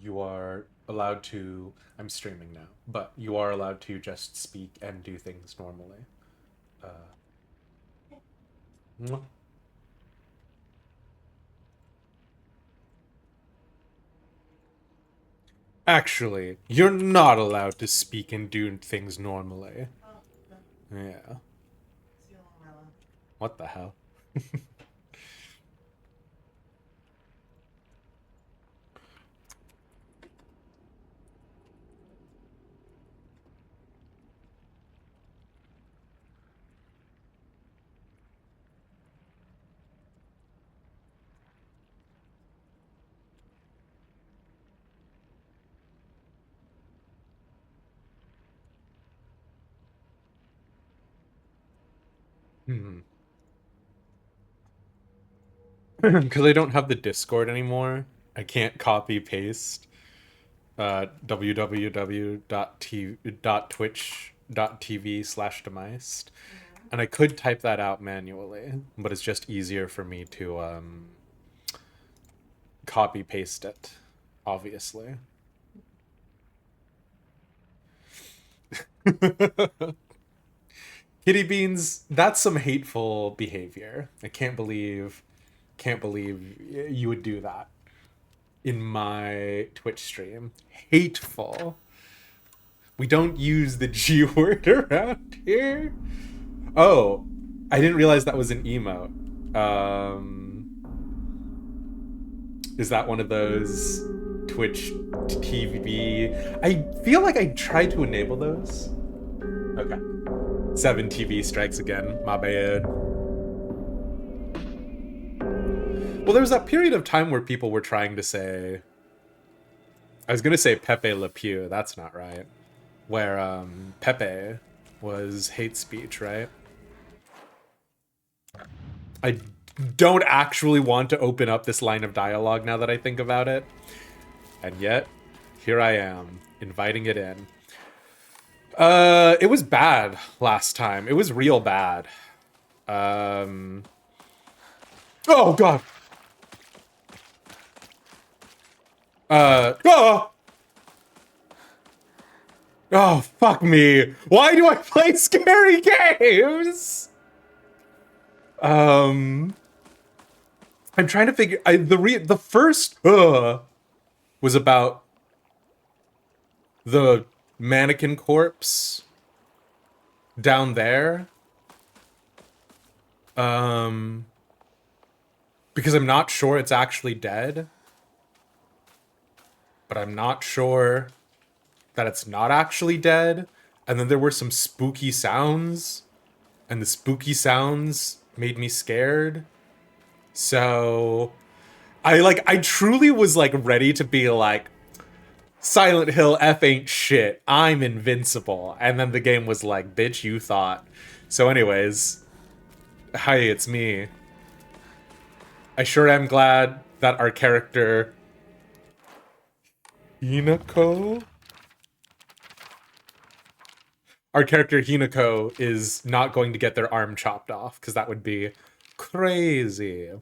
you are allowed to. I'm streaming now, but you are allowed to just speak and do things normally. Mwah. Actually, you're not allowed to speak and do things normally. Yeah. What the hell? Hmm. Because I don't have the Discord anymore, I can't copy paste www.twitch.tv/demised. And I could type that out manually, but it's just easier for me to copy paste it, obviously. Kitty Beans, that's some hateful behavior. I can't believe you would do that in my Twitch stream. Hateful. We don't use the G word around here. Oh, I didn't realize that was an emote. Is that one of those Twitch TV? I feel like I tried to enable those. Okay. 7 TV strikes again. My bad. Well, there was that period of time where people were trying to say... I was going to say Pepe Le Pew. That's not right. Where Pepe was hate speech, right? I don't actually want to open up this line of dialogue now that I think about it. And yet, here I am, inviting it in. It was bad last time. It was real bad. Oh, God. Oh! Oh, fuck me. Why do I play scary games? I'm trying to figure... the first was about the mannequin corpse down there. Because I'm not sure it's actually dead. But I'm not sure that it's not actually dead. And then there were some spooky sounds. And the spooky sounds made me scared. So I truly was like ready to be like, Silent Hill F ain't shit. I'm invincible. And then the game was like, bitch, you thought. So anyways, hi, it's me. I sure am glad that our character Hinako? Our character Hinako is not going to get their arm chopped off, because that would be crazy.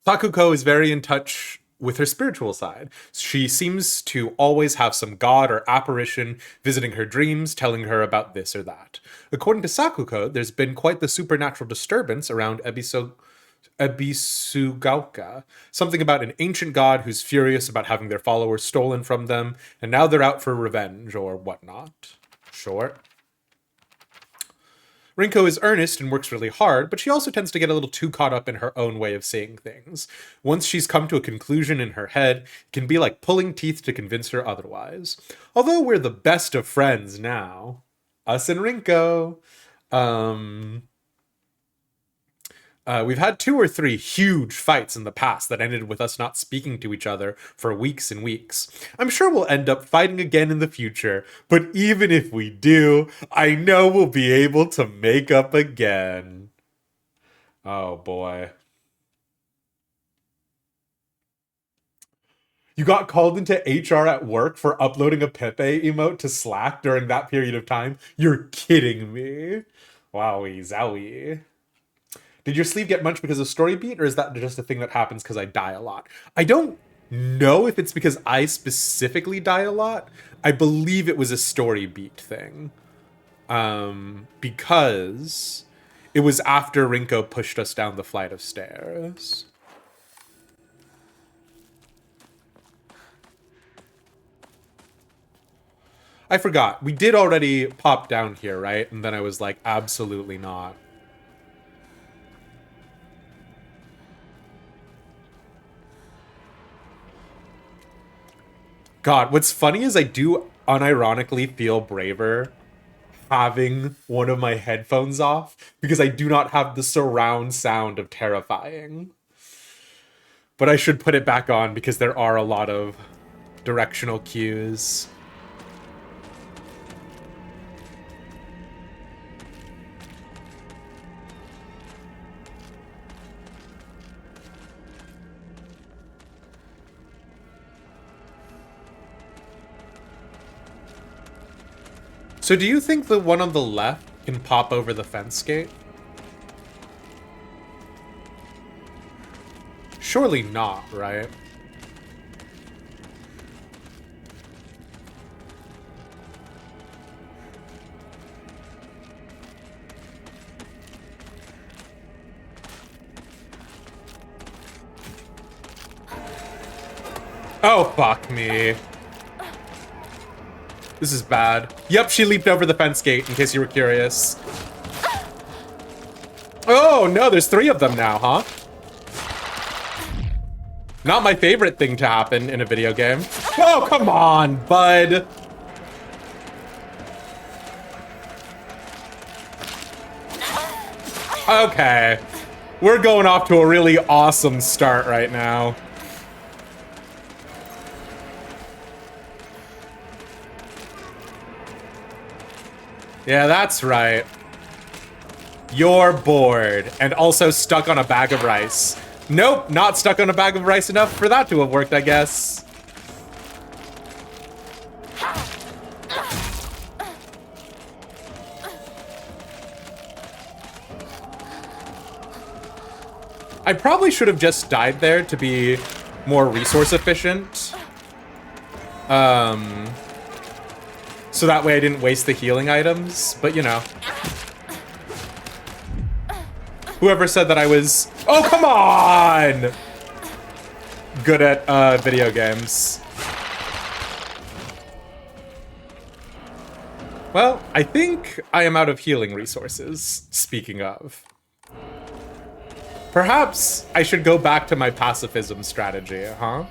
Sakuko is very in touch with her spiritual side. She seems to always have some god or apparition visiting her dreams, telling her about this or that. According to Sakuko, there's been quite the supernatural disturbance around Ebisugaoka, something about an ancient god who's furious about having their followers stolen from them, and now they're out for revenge or whatnot. Sure. Rinko is earnest and works really hard, but she also tends to get a little too caught up in her own way of seeing things. Once she's come to a conclusion in her head, it can be like pulling teeth to convince her otherwise. Although we're the best of friends now. Us and Rinko. We've had 2 or 3 huge fights in the past that ended with us not speaking to each other for weeks and weeks. I'm sure we'll end up fighting again in the future, but even if we do, I know we'll be able to make up again. Oh boy. You got called into HR at work for uploading a Pepe emote to Slack during that period of time? You're kidding me. Wowie zowie. Did your sleeve get munched because of story beat, or is that just a thing that happens because I die a lot? I don't know if it's because I specifically die a lot. I believe it was a story beat thing. Because it was after Rinko pushed us down the flight of stairs. I forgot. We did already pop down here, right? And then I was like, absolutely not. God, what's funny is I do unironically feel braver having one of my headphones off because I do not have the surround sound of terrifying. But I should put it back on because there are a lot of directional cues. So do you think the one on the left can pop over the fence gate? Surely not, right? Oh, fuck me. This is bad. Yep, she leaped over the fence gate, in case you were curious. Oh, no, there's 3 of them now, huh? Not my favorite thing to happen in a video game. Oh, come on, bud. Okay. We're going off to a really awesome start right now. Yeah, that's right. You're bored and also stuck on a bag of rice. Nope, not stuck on a bag of rice enough for that to have worked, I guess. I probably should have just died there to be more resource efficient. So that way I didn't waste the healing items, but you know. Whoever said that I was... Oh, come on! Good at video games. Well, I think I am out of healing resources, speaking of. Perhaps I should go back to my pacifism strategy, huh?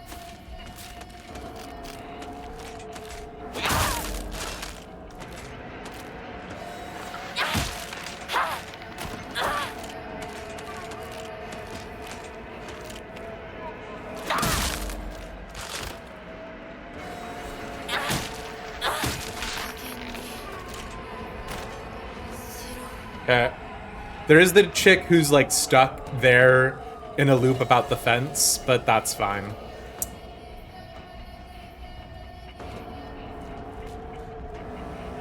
There is the chick who's like stuck there in a loop about the fence, but that's fine.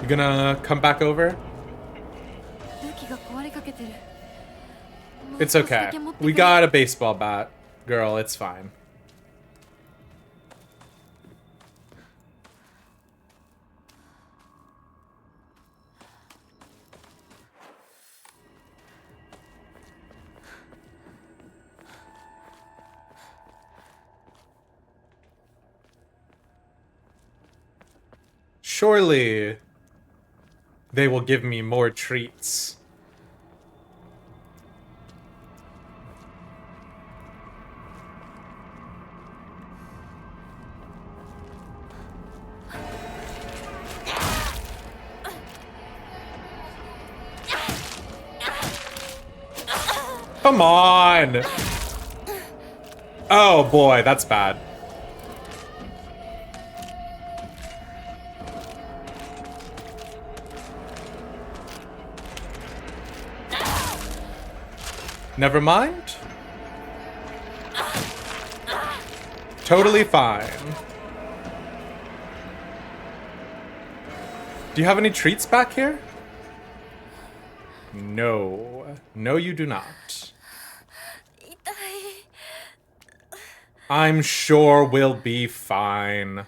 You gonna come back over? It's okay. We got a baseball bat, girl, it's fine. Surely they will give me more treats. Come on! Oh boy, that's bad. Never mind. Totally fine. Do you have any treats back here? No. No, you do not. I'm sure we'll be fine.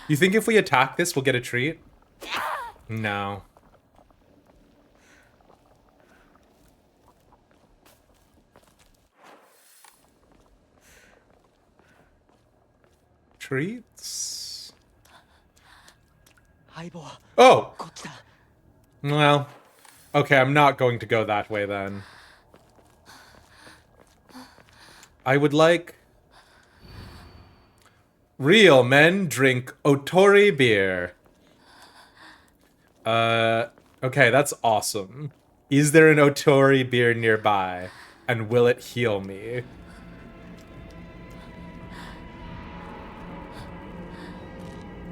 You think if we attack this, we'll get a treat? No. Treats? Oh! Well, okay, I'm not going to go that way then. I would like... Real men drink Otori beer. Okay, that's awesome. Is there an Otori beer nearby? And will it heal me?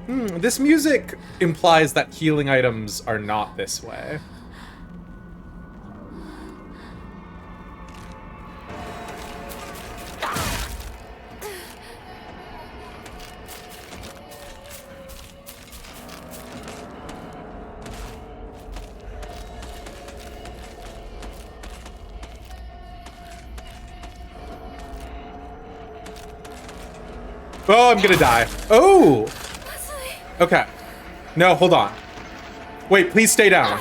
This music implies that healing items are not this way. Oh, I'm gonna die. Oh! Okay. No, hold on. Wait, please stay down.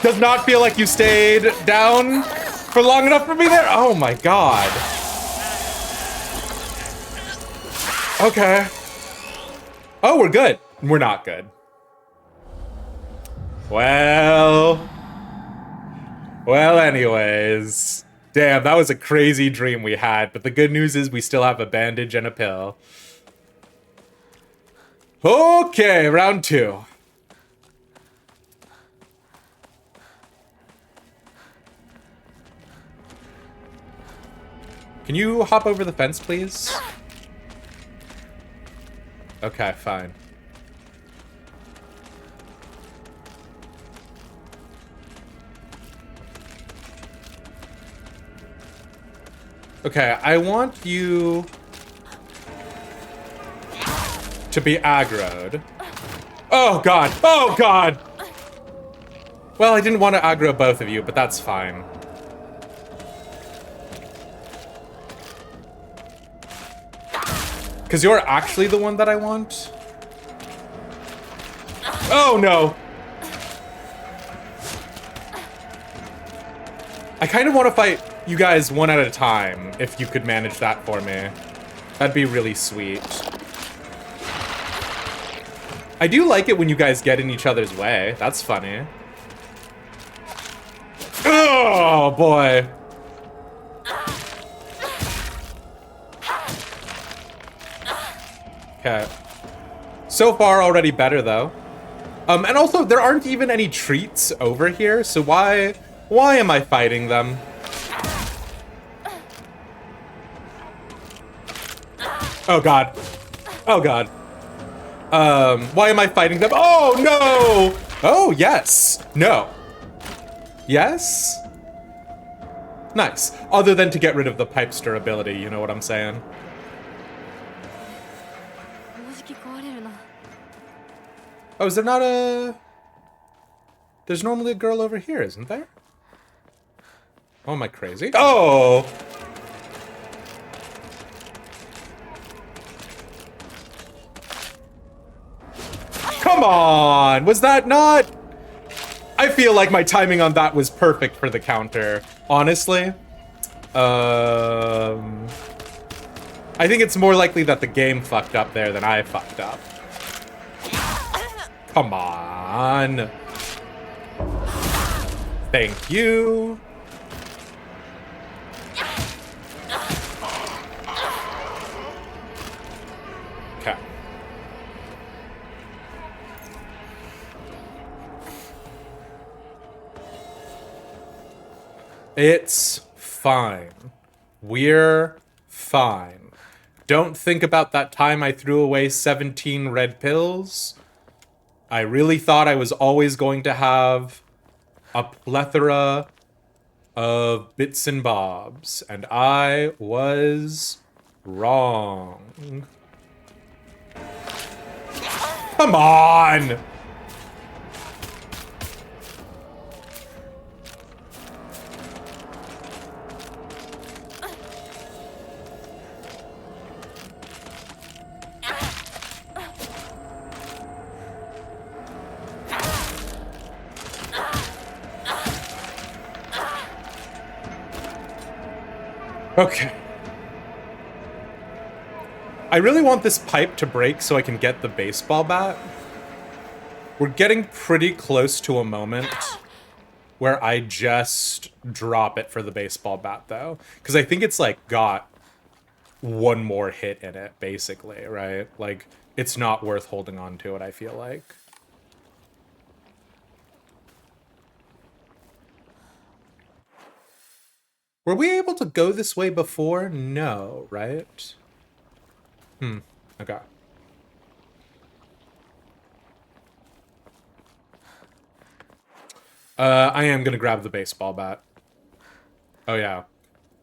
Does not feel like you stayed down for long enough for me there? Oh my god. Okay. Oh, we're good. We're not good. Well, anyways. Damn, that was a crazy dream we had, but the good news is we still have a bandage and a pill. Okay, round 2. Can you hop over the fence, please? Okay, fine. Okay, I want you to be aggroed. Oh god! Oh god! Well, I didn't want to aggro both of you, but that's fine. Because you're actually the one that I want. Oh no! I kind of want to fight you guys one at a time, if you could manage that for me. That'd be really sweet. I do like it when you guys get in each other's way. That's funny. Oh, boy. Okay. So far, already better, though. And also, there aren't even any treats over here, so why am I fighting them? Oh god. Oh god. Why am I fighting them? Oh no! Oh yes. No. Yes? Nice. Other than to get rid of the pipe durability, you know what I'm saying? Oh, is there not a... There's normally a girl over here, isn't there? Oh, am I crazy? Oh! Come on! Was that not... I feel like my timing on that was perfect for the counter, honestly. I think it's more likely that the game fucked up there than I fucked up. Come on. Thank you. Okay. It's fine. We're fine. Don't think about that time I threw away 17 red pills. I really thought I was always going to have a plethora of bits and bobs, and I was wrong. Come on! Okay. I really want this pipe to break so I can get the baseball bat. We're getting pretty close to a moment where I just drop it for the baseball bat, though. Because I think it's, like, got one more hit in it, basically, right? Like, it's not worth holding on to it, I feel like. Were we able to go this way before? No, right? Okay. I am gonna grab the baseball bat. Oh, yeah.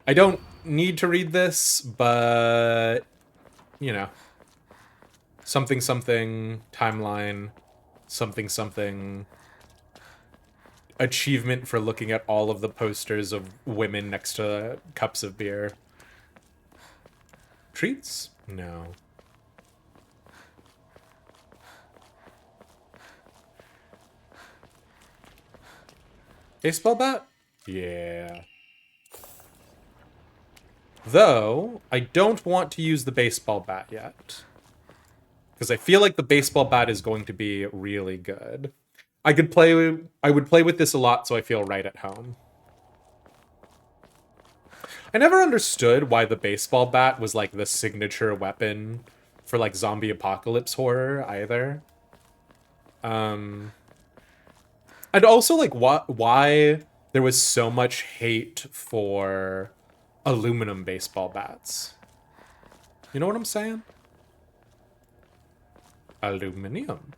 I don't need to read this, but... You know. Something, something, timeline, something, something... Achievement for looking at all of the posters of women next to cups of beer. Treats? No. Baseball bat? Yeah. Though, I don't want to use the baseball bat yet. Because I feel like the baseball bat is going to be really good. I would play with this a lot, so I feel right at home. I never understood why the baseball bat was like the signature weapon for like zombie apocalypse horror either. And also like why there was so much hate for aluminum baseball bats. You know what I'm saying? Aluminium.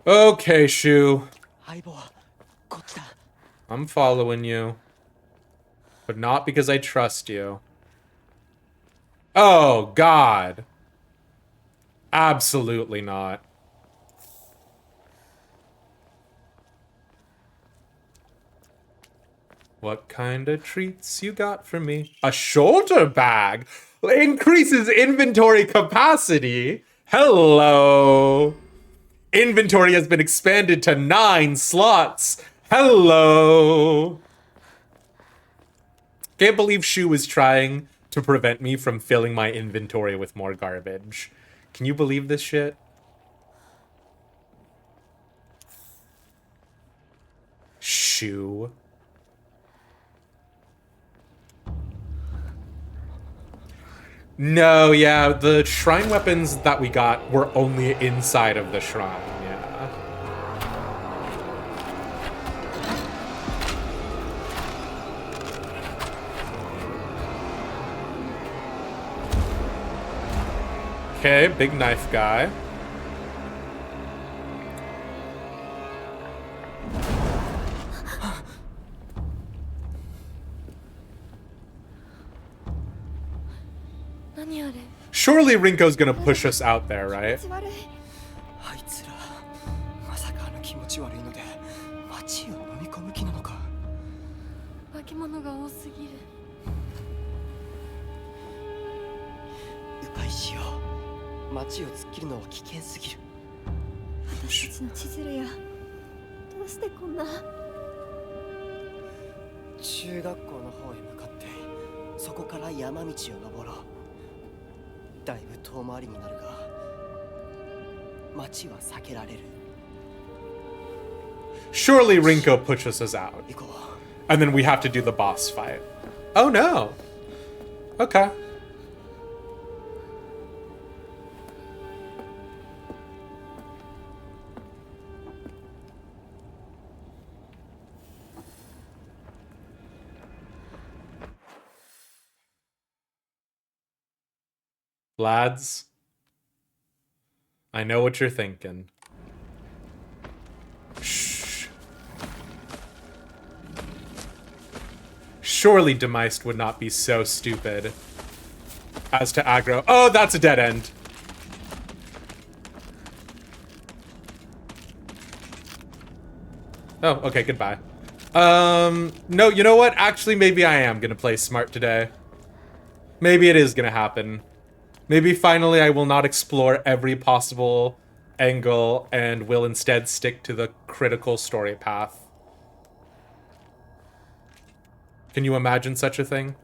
Okay, Shu. I'm following you. But not because I trust you. Oh, God. Absolutely not. What kind of treats you got for me? A shoulder bag increases inventory capacity. Hello. Inventory has been expanded to 9 slots. Hello. Can't believe Shu was trying to prevent me from filling my inventory with more garbage. Can you believe this shit? Shu. No, yeah, the shrine weapons that we got were only inside of the shrine, yeah. Okay, big knife guy. Surely Rinko's gonna push us out there, right? Surely Rinko pushes us out. And then we have to do the boss fight. Oh no. Okay. Lads, I know what you're thinking. surely Demeist would not be so stupid as to aggro. Oh, that's a dead end. Oh, okay, goodbye. No, you know what? Actually, maybe I am gonna play smart today. Maybe it is gonna happen. Maybe finally I will not explore every possible angle and will instead stick to the critical story path. Can you imagine such a thing?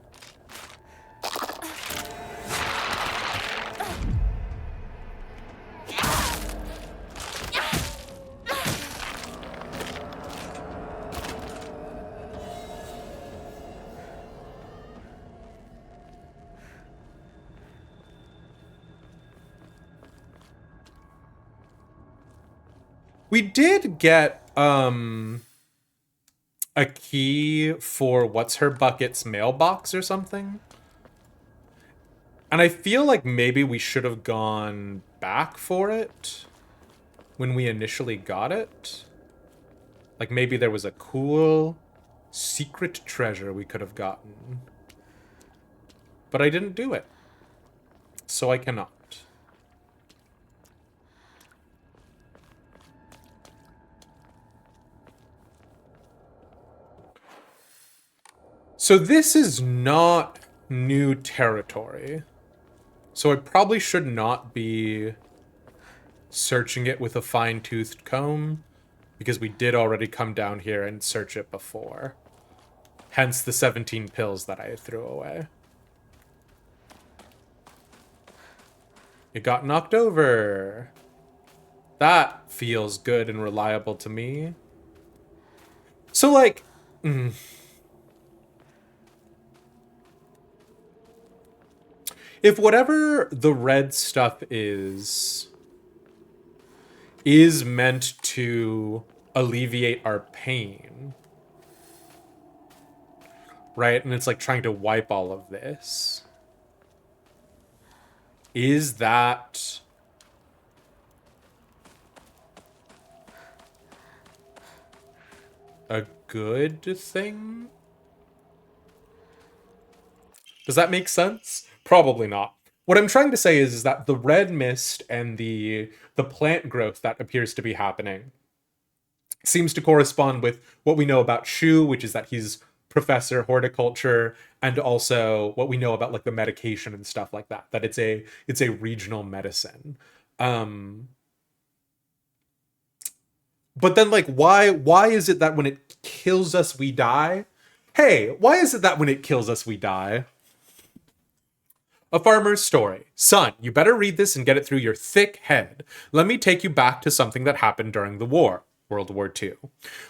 We did get, a key for What's Her Bucket's mailbox or something. And I feel like maybe we should have gone back for it when we initially got it. Like maybe there was a cool secret treasure we could have gotten. But I didn't do it. So I cannot. So this is not new territory. So I probably should not be searching it with a fine-toothed comb, because we did already come down here and search it before. Hence the 17 pills that I threw away. It got knocked over. That feels good and reliable to me. So, like... If whatever the red stuff is meant to alleviate our pain, right? And it's like trying to wipe all of this. Is that a good thing? Does that make sense? Probably not. What I'm trying to say is that the red mist and the plant growth that appears to be happening seems to correspond with what we know about Shu, which is that he's professor horticulture, and also what we know about like the medication and stuff like that, that it's a regional medicine. But then like why is it that when it kills us we die? Hey, why is it that when it kills us we die? A farmer's story. Son, you better read this and get it through your thick head. Let me take you back to something that happened during the war. World War II.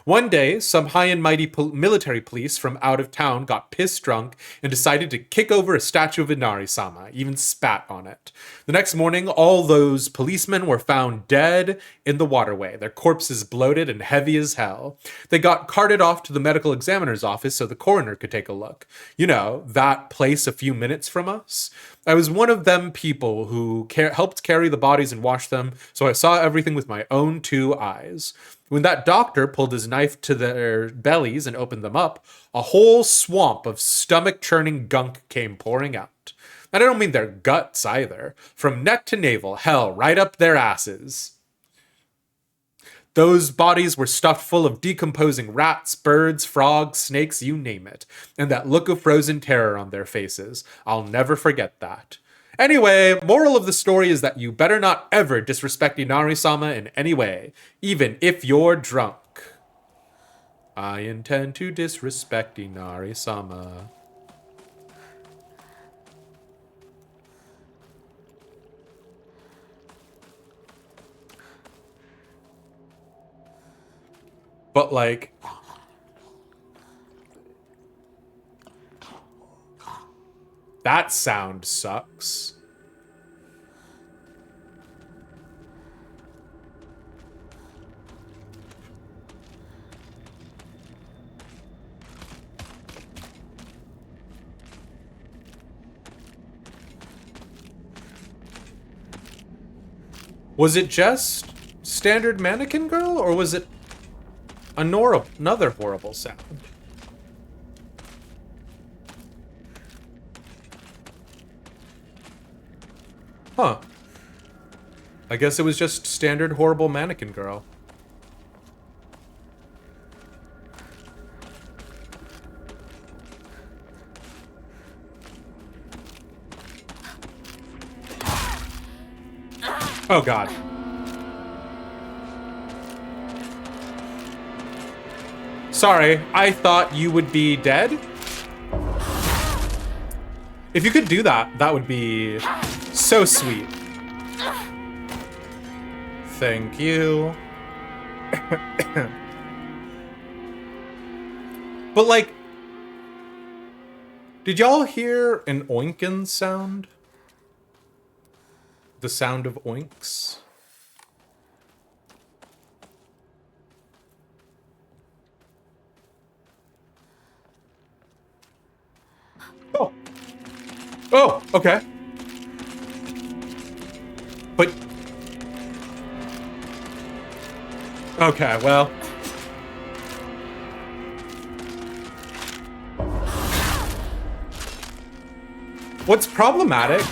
One day, some high and mighty military police from out of town got pissed drunk and decided to kick over a statue of Inari-sama, even spat on it. The next morning, all those policemen were found dead in the waterway, their corpses bloated and heavy as hell. They got carted off to the medical examiner's office so the coroner could take a look. You know, that place a few minutes from us. I was one of them people who helped carry the bodies and wash them, so I saw everything with my own two eyes. When that doctor pulled his knife to their bellies and opened them up, a whole swamp of stomach-churning gunk came pouring out. And I don't mean their guts either. From neck to navel, hell, right up their asses. Those bodies were stuffed full of decomposing rats, birds, frogs, snakes, you name it. And that look of frozen terror on their faces. I'll never forget that. Anyway, moral of the story is that you better not ever disrespect Inari-sama in any way, even if you're drunk. I intend to disrespect Inari-sama. But like... that sound sucks. Was it just standard mannequin girl, or was it another horrible sound? Huh. I guess it was just standard horrible mannequin girl. Oh god. Sorry, I thought you would be dead. If you could do that, that would be so sweet. Thank you. But like, did y'all hear an oinkin sound? The sound of oinks? Oh. Oh, okay. But... Okay, well... What's problematic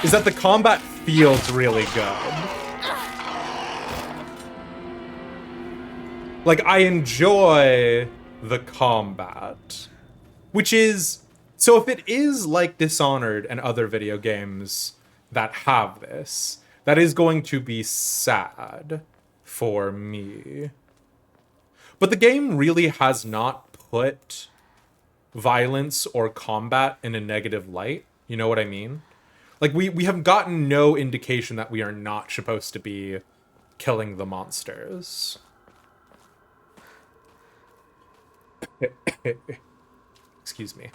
is that the combat feels really good. Like, I enjoy the combat. Which is... So if it is like Dishonored and other video games that have this, that is going to be sad for me. But the game really has not put violence or combat in a negative light. You know what I mean? Like, we have gotten no indication that we are not supposed to be killing the monsters. Excuse me.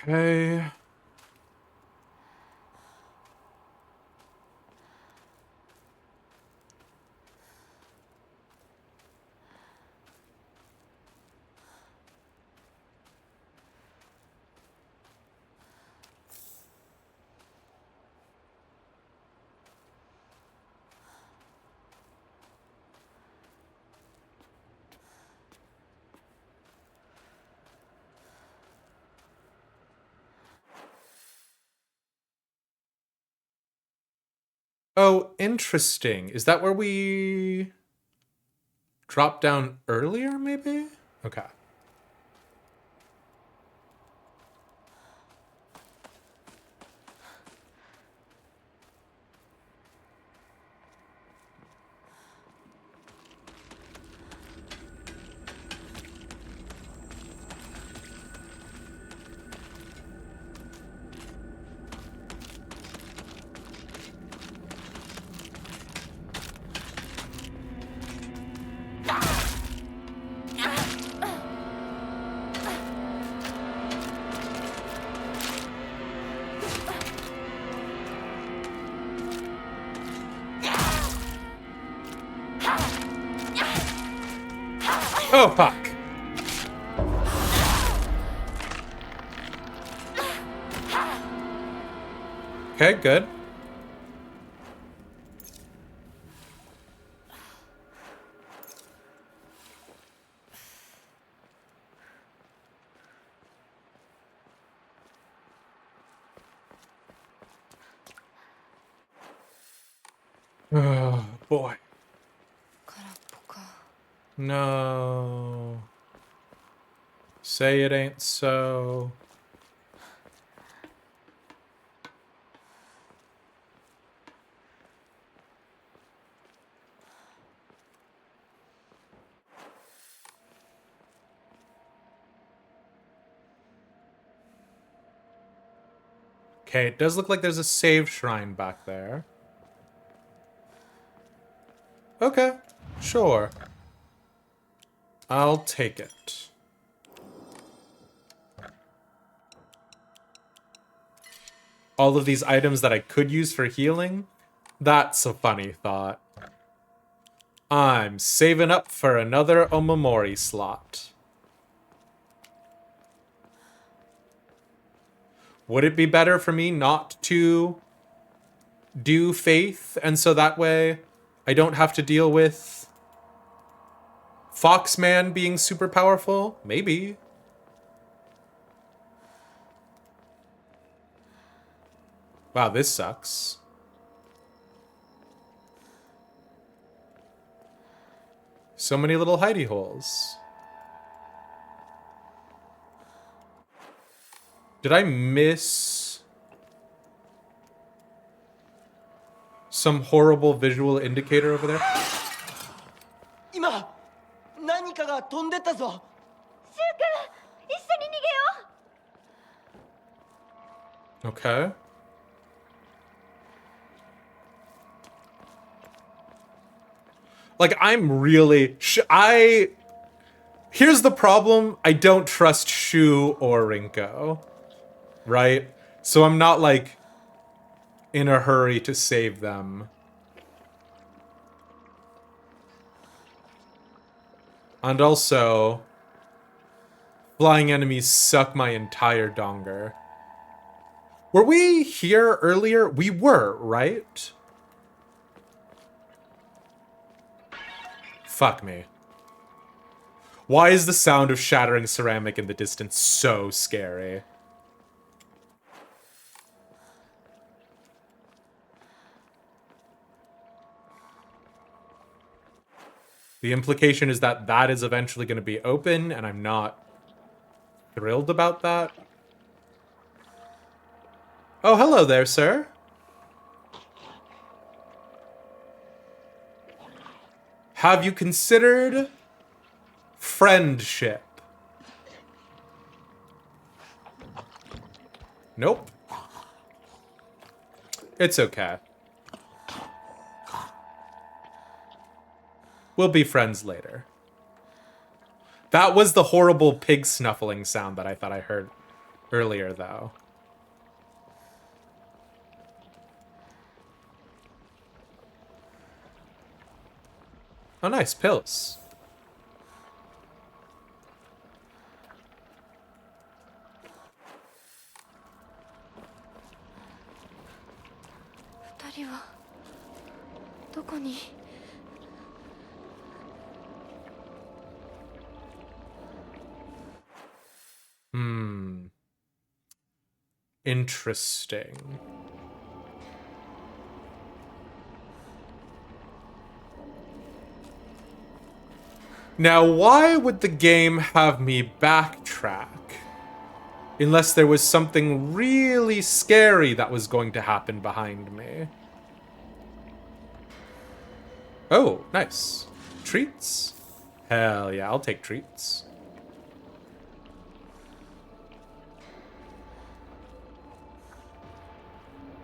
Okay. Oh, interesting. Is that where we dropped down earlier, maybe? Okay. Oh, fuck. Okay, good. Oh, boy. No. Say it ain't so. Okay, it does look like there's a save shrine back there. Okay, sure. I'll take it. All of these items that I could use for healing? That's a funny thought. I'm saving up for another Omamori slot. Would it be better for me not to do faith, and so that way I don't have to deal with Foxman being super powerful? Maybe. Wow, this sucks. So many little hidey holes. Did I miss some horrible visual indicator over there? 今何かが飛んでったぞ。シュウ君、一緒に逃げよう。 Okay. Like, I'm really... Here's the problem. I don't trust Shu or Rinko. Right? So I'm not, like, in a hurry to save them. And also, flying enemies suck my entire donger. Were we here earlier? We were, right? Fuck me. Why is the sound of shattering ceramic in the distance so scary? The implication is that that is eventually going to be open, and I'm not thrilled about that. Oh, hello there, sir. Have you considered friendship? Nope. It's okay. We'll be friends later. That was the horrible pig snuffling sound that I thought I heard earlier, though. Oh, nice. Pills. Interesting. Now, why would the game have me backtrack? Unless there was something really scary that was going to happen behind me. Oh, nice. Treats? Hell yeah, I'll take treats.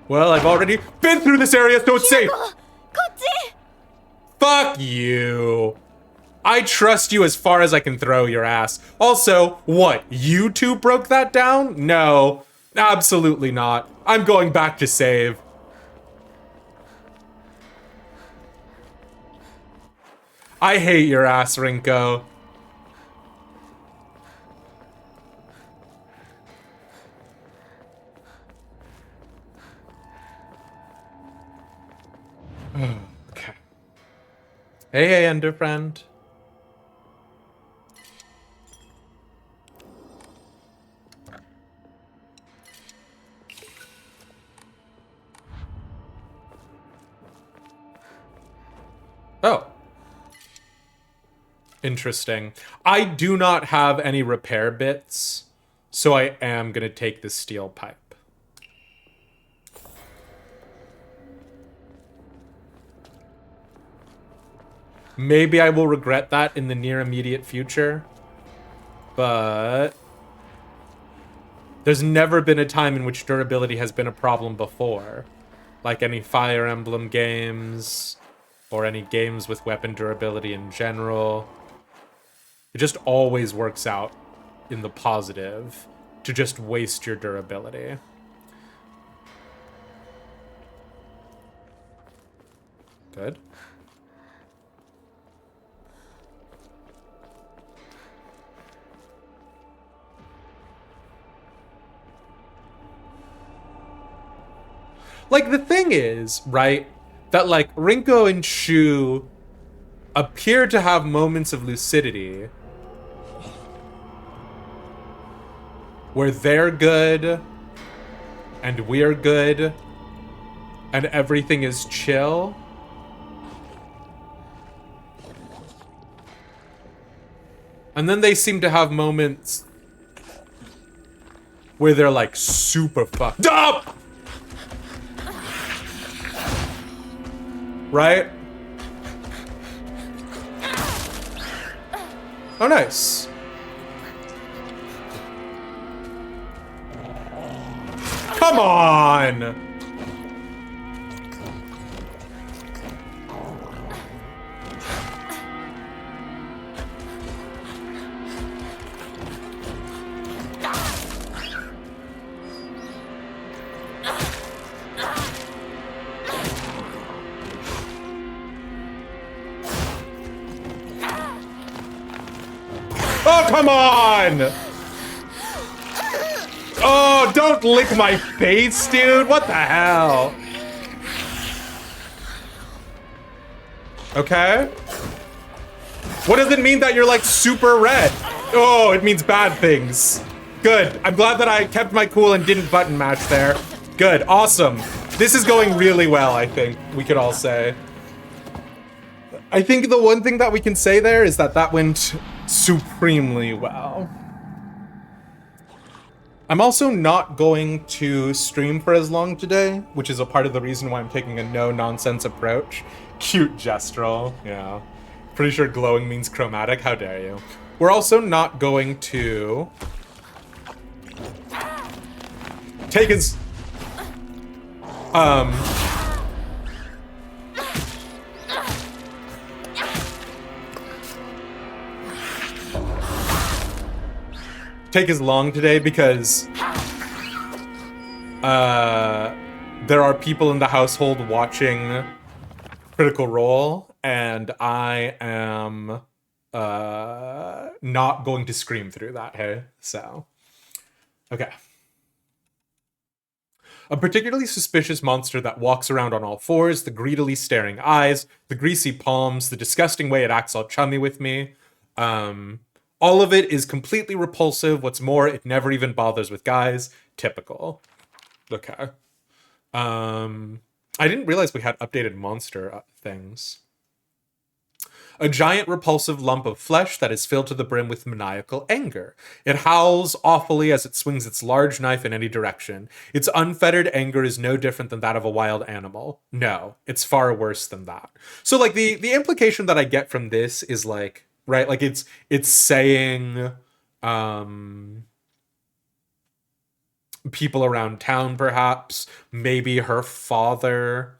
Well, I've already been through this area, so it's safe! Fuck you! I trust you as far as I can throw your ass. Also, what, you two broke that down? No, absolutely not. I'm going back to save. I hate your ass, Rinko. Okay. Hey, Ender friend. Oh. Interesting. I do not have any repair bits, so I am gonna take the steel pipe. Maybe I will regret that in the near immediate future, but there's never been a time in which durability has been a problem before, like any Fire Emblem games or any games with weapon durability in general. It just always works out in the positive to just waste your durability. Good. Like, the thing is, right, that, like, Rinko and Shu appear to have moments of lucidity where they're good and we're good and everything is chill. And then they seem to have moments where they're like super fucked up! Right? Oh, nice. Come on! Oh, come on! Oh, don't lick my face, dude! What the hell? Okay. What does it mean that you're like super red? Oh, it means bad things. Good. I'm glad that I kept my cool and didn't button mash there. Good. Awesome. This is going really well, I think we could all say. I think the one thing that we can say there is that that went supremely well. I'm also not going to stream for as long today, which is a part of the reason why I'm taking a no-nonsense approach. Cute gestural, yeah. Pretty sure glowing means chromatic, how dare you. We're also not going to take his... take as long today because there are people in the household watching Critical Role, and I am not going to scream through that, hey? So, okay. A particularly suspicious monster that walks around on all fours, the greedily staring eyes, the greasy palms, the disgusting way it acts all chummy with me. All of it is completely repulsive. What's more, it never even bothers with guys. Typical. Okay. I didn't realize we had updated monster things. A giant repulsive lump of flesh that is filled to the brim with maniacal anger. It howls awfully as it swings its large knife in any direction. Its unfettered anger is no different than that of a wild animal. No, it's far worse than that. So, like, the implication that I get from this is, like, right, like, it's saying, people around town, perhaps, maybe her father,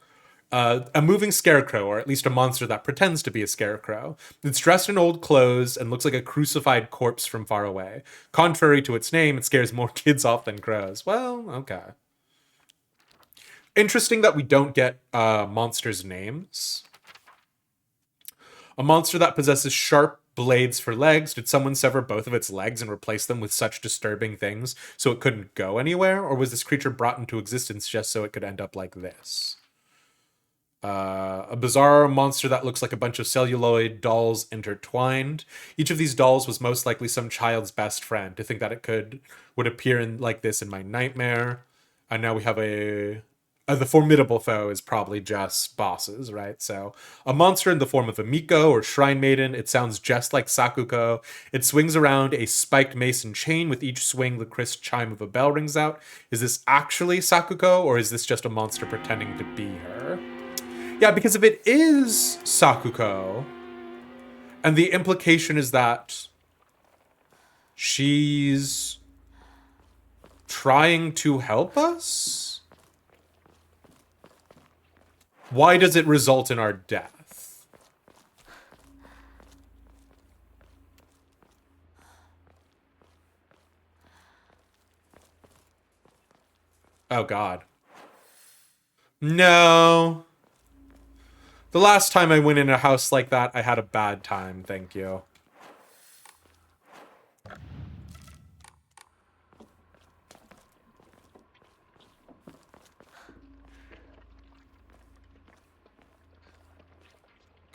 a moving scarecrow, or at least a monster that pretends to be a scarecrow. It's dressed in old clothes and looks like a crucified corpse from far away. Contrary to its name, it scares more kids off than crows. Well, okay. Interesting that we don't get monsters' names. A monster that possesses sharp blades for legs. Did someone sever both of its legs and replace them with such disturbing things so it couldn't go anywhere? Or was this creature brought into existence just so it could end up like this? A bizarre monster that looks like a bunch of celluloid dolls intertwined. Each of these dolls was most likely some child's best friend. To think that it would appear in like this in my nightmare. And now we have the formidable foe is probably just bosses, right? So a monster in the form of a Miko or shrine maiden. It sounds just like Sakuko. It swings around a spiked mason chain. With each swing, the crisp chime of a bell rings out. Is this actually Sakuko, or is this just a monster pretending to be her? Yeah, because if it is Sakuko, and the implication is that she's trying to help us, why does it result in our death? Oh, God. No. The last time I went in a house like that, I had a bad time, thank you.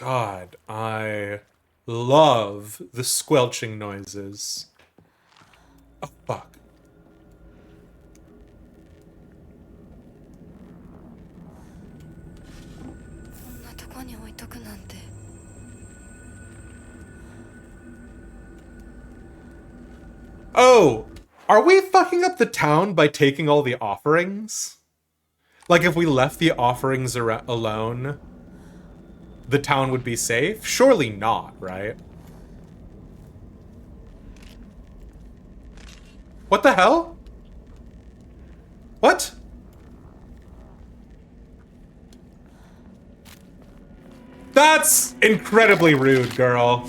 God, I love the squelching noises. Oh, fuck. Oh, are we fucking up the town by taking all the offerings? Like, if we left the offerings alone, the town would be safe? Surely not, right? What the hell? What? That's incredibly rude, girl.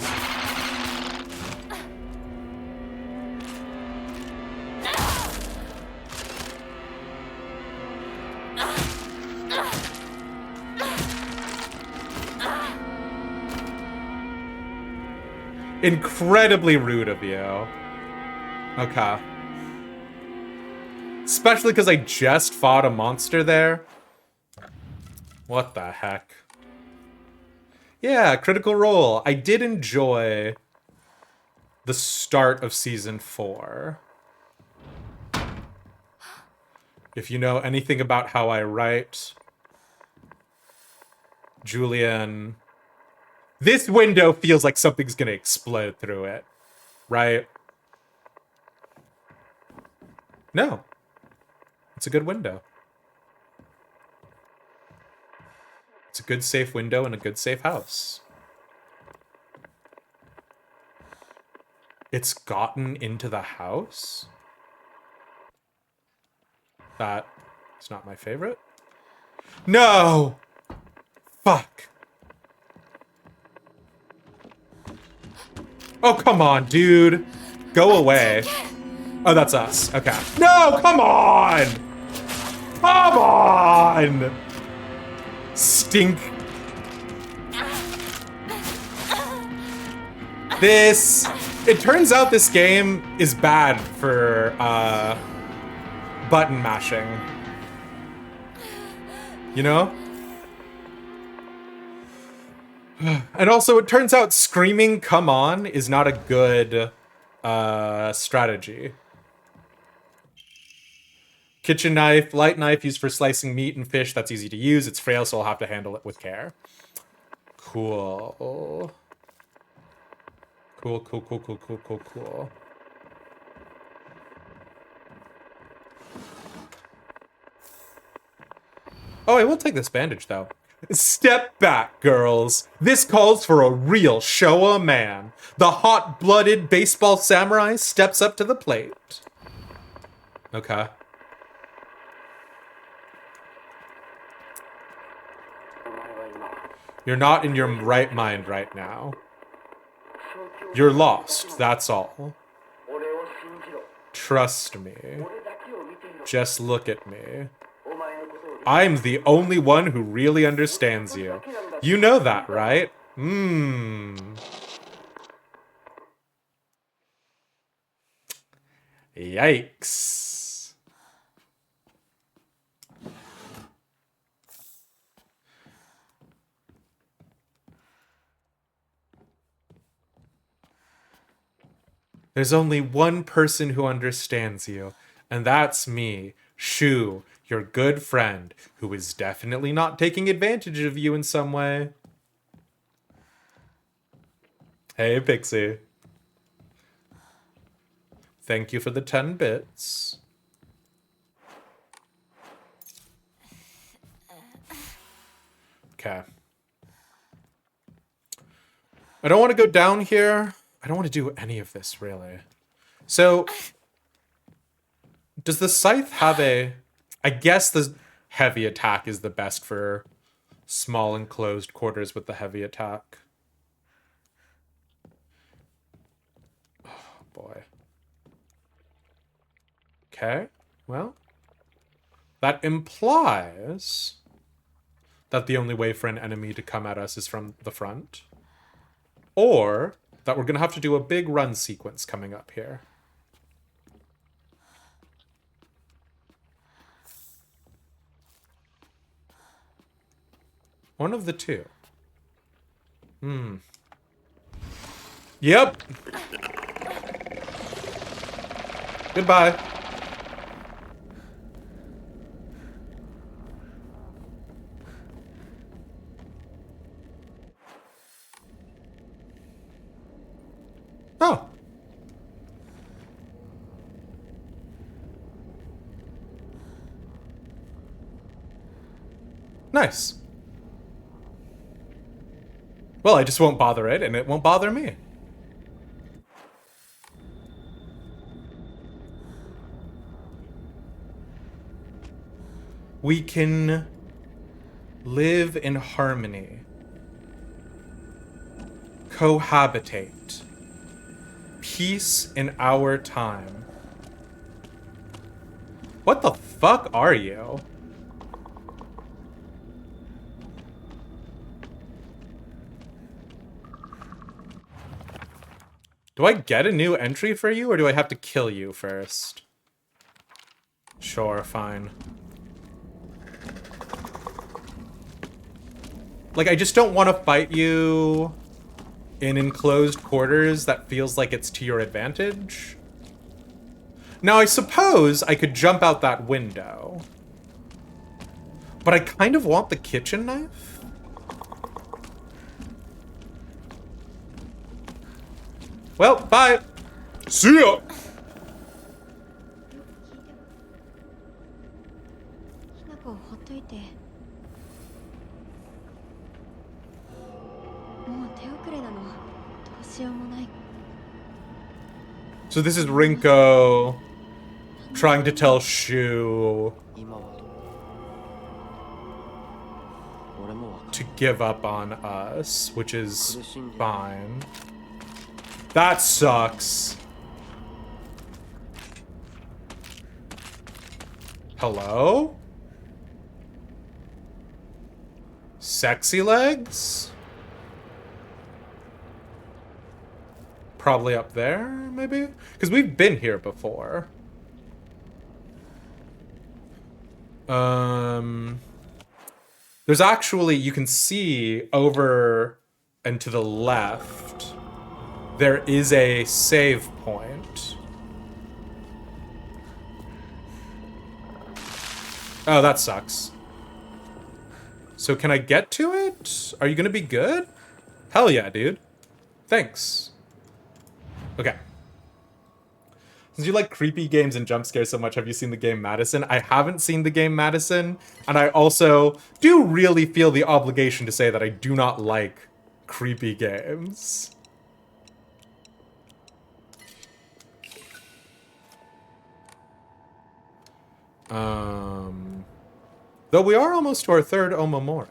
Incredibly rude of you. Okay. Especially because I just fought a monster there. What the heck? Yeah, Critical Role. I did enjoy the start of Season 4. If you know anything about how I write, Julian... This window feels like something's gonna explode through it, right? No. It's a good window. It's a good safe window in a good safe house. It's gotten into the house? That is not my favorite. No! Fuck. Oh, come on, dude. Go away. Oh, that's us. Okay. No, come on! Come on! Stink. This... It turns out this game is bad for, button mashing. You know? And also, it turns out screaming "come on" is not a good strategy. Kitchen knife, light knife used for slicing meat and fish. That's easy to use. It's frail, so I'll have to handle it with care. Cool. Cool. Oh, I will take this bandage, though. Step back, girls. This calls for a real Showa man. The hot-blooded baseball samurai steps up to the plate. Okay. You're not in your right mind right now. You're lost, that's all. Trust me. Just look at me. I'm the only one who really understands you. You know that, right? Yikes. There's only one person who understands you, and that's me, Shu, your good friend, who is definitely not taking advantage of you in some way. Hey, Pixie. Thank you for the 10 bits. Okay. I don't want to go down here. I don't want to do any of this, really. So, does the scythe have a... I guess the heavy attack is the best for small enclosed quarters with the heavy attack. Oh, boy. Okay, well. That implies that the only way for an enemy to come at us is from the front. Or that we're going to have to do a big run sequence coming up here. One of the two. Yep. Goodbye. Oh. Nice. Well, I just won't bother it, and it won't bother me. We can live in harmony. Cohabitate. Peace in our time. What the fuck are you? Do I get a new entry for you, or do I have to kill you first? Sure, fine. Like, I just don't want to fight you in enclosed quarters that feels like it's to your advantage. Now, I suppose I could jump out that window. But I kind of want the kitchen knife. Well, bye. See ya. ひな子をほっといて。もう手遅れなの。どうしようもない。 So this is Rinko trying to tell Shu 今は俺もわか to give up on us, which is fine. That sucks. Hello? Sexy legs? Probably up there, maybe? Because we've been here before. There's actually, you can see over and to the left, there is a save point. Oh, that sucks. So can I get to it? Are you gonna be good? Hell yeah, dude. Thanks. Okay. Since you like creepy games and jump scares so much, have you seen the game Madison? I haven't seen the game Madison, and I also do really feel the obligation to say that I do not like creepy games. Though we are almost to our third Omamori.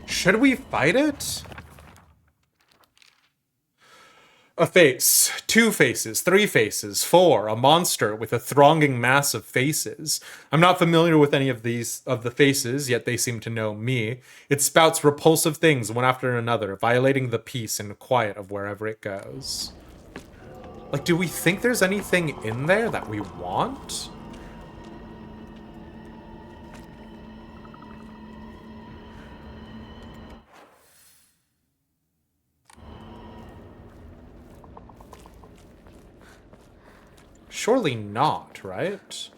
Should we fight it? A face, 2 faces, 3 faces, 4, a monster with a thronging mass of faces. I'm not familiar with any of these, of the faces, yet they seem to know me. It spouts repulsive things one after another, violating the peace and quiet of wherever it goes. Like, do we think there's anything in there that we want? Surely not, right?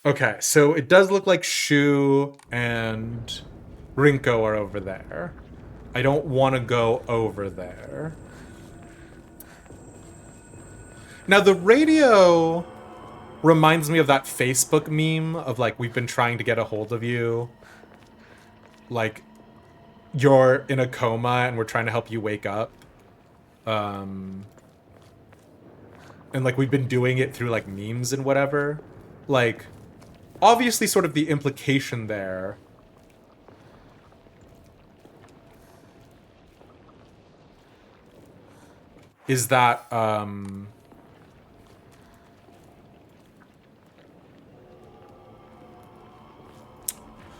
Okay, so it does look like Shu and Rinko are over there. I don't want to go over there. Now the radio reminds me of that Facebook meme of like, we've been trying to get a hold of you. Like, you're in a coma and we're trying to help you wake up. And like, we've been doing it through like memes and whatever. Like, obviously sort of the implication there is that,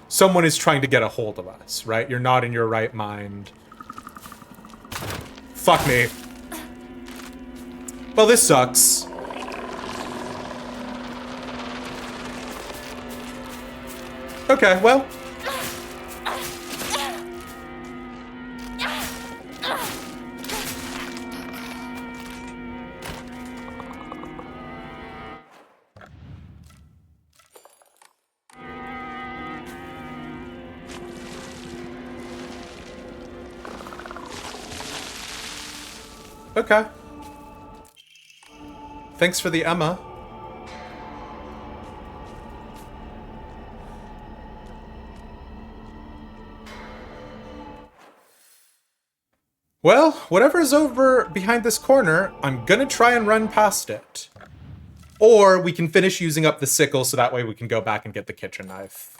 someone is trying to get a hold of us, right? You're not in your right mind. Fuck me. Well, this sucks. Okay, well. Okay. Thanks for the Emma. Well, whatever's over behind this corner, I'm gonna try and run past it. Or we can finish using up the sickle so that way we can go back and get the kitchen knife.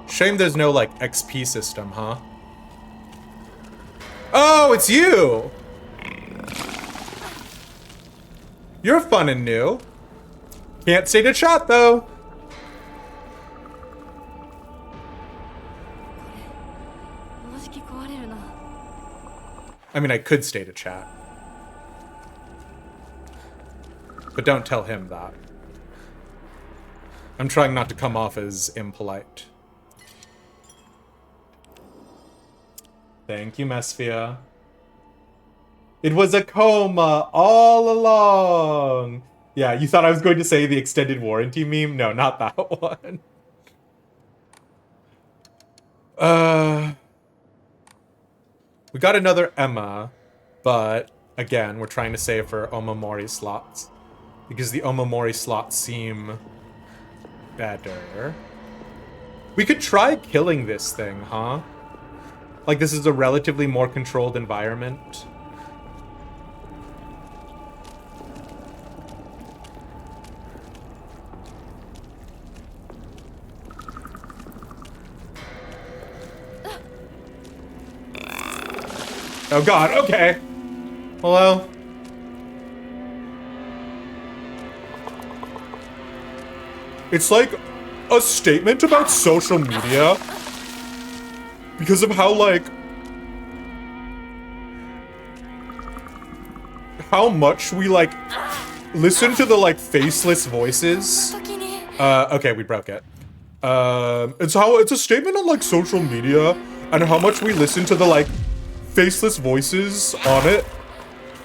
Shame there's no, like, XP system, huh? Oh, it's you! You're fun and new. Can't stay to chat, though. I mean, I could stay to chat. But don't tell him that. I'm trying not to come off as impolite. Thank you, Mesphia. It was a coma all along. Yeah, you thought I was going to say the extended warranty meme? No, not that one. We got another Emma, but again, we're trying to save for Omamori slots. Because the Omamori slots seem better. We could try killing this thing, huh? Like, this is a relatively more controlled environment. Oh god, okay. Hello? It's like a statement about social media. Because of how, like, how much we, like, listen to the, like, faceless voices. Okay, we broke it. It's a statement on, like, social media and how much we listen to the, like, faceless voices on it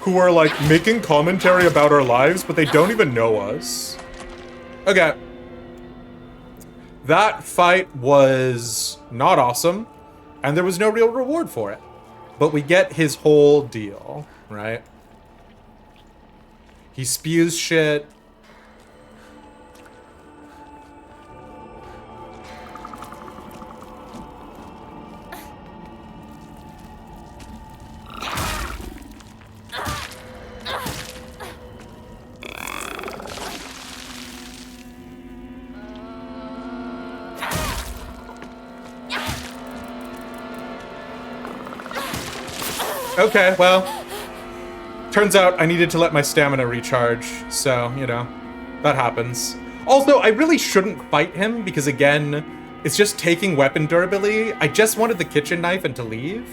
who are, like, making commentary about our lives, but they don't even know us. Okay. That fight was not awesome, and there was no real reward for it. But we get his whole deal, right? He spews shit. Okay, well, turns out I needed to let my stamina recharge, so, you know, that happens. Also, I really shouldn't fight him, because again, it's just taking weapon durability. I just wanted the kitchen knife and to leave.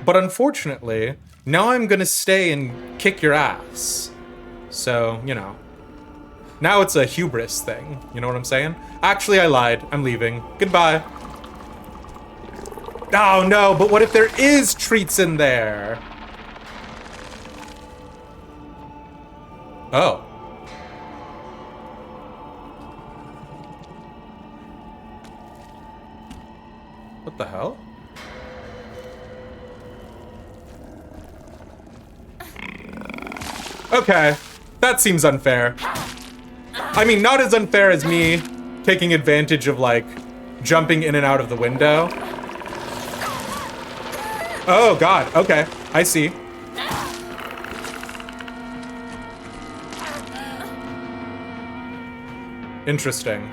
But unfortunately, now I'm gonna stay and kick your ass. So, you know. Now it's a hubris thing, you know what I'm saying? Actually, I lied. I'm leaving. Goodbye. Oh no, but what if there is treats in there? Oh. What the hell? Okay. That seems unfair. I mean, not as unfair as me taking advantage of, like, jumping in and out of the window. Oh, God. Okay. I see. Interesting.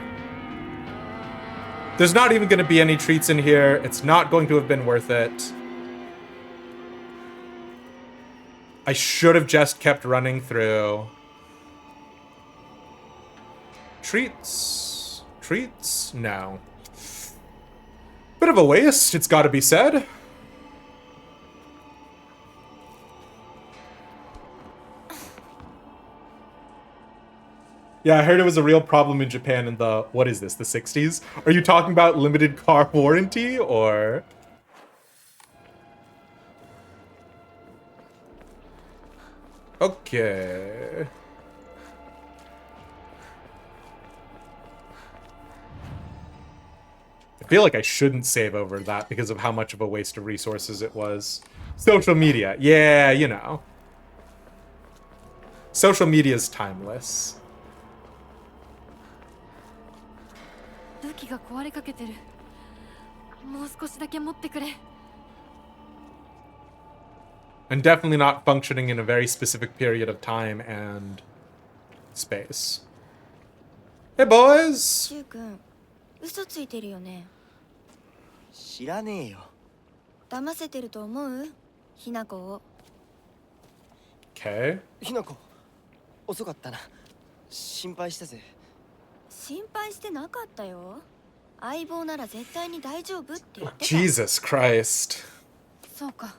There's not even going to be any treats in here. It's not going to have been worth it. I should have just kept running through. Treats? Treats? No. Bit of a waste, it's gotta be said. Yeah, I heard it was a real problem in Japan in the, what is this, the 60s? Are you talking about limited car warranty, or? Okay. I feel like I shouldn't save over that because of how much of a waste of resources it was. Social media. Yeah, you know. Social media is timeless. And definitely not functioning in a very specific period of time and space. Hey, boys! 嘘ついてるよね。知らねえよ。騙せてると思う？ひなこを。Okay. ひなこ、遅かったな。心配したぜ。心配してなかったよ。相棒なら絶対に大丈夫って言ってた。 Jesus Christ. そうか。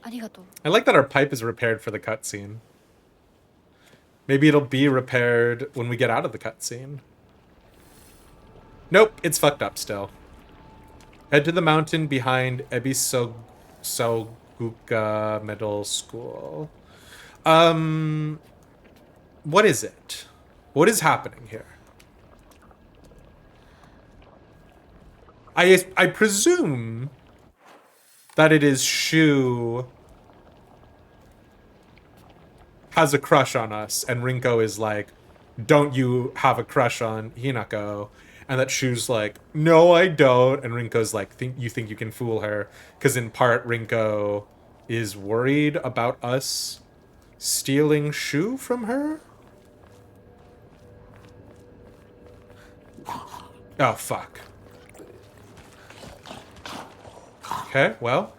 ありがとう。 I like that our pipe is repaired for the cutscene. Maybe it'll be repaired when we get out of the cutscene. Nope, it's fucked up still. Head to the mountain behind Ebisoguka Middle School. What is it? What is happening here? I presume that it is Shu has a crush on us, and Rinko is like, don't you have a crush on Hinako? And that Shu's like, no, I don't. And Rinko's like, you think you can fool her? Because in part, Rinko is worried about us stealing Shu from her? Oh, fuck. Okay, well.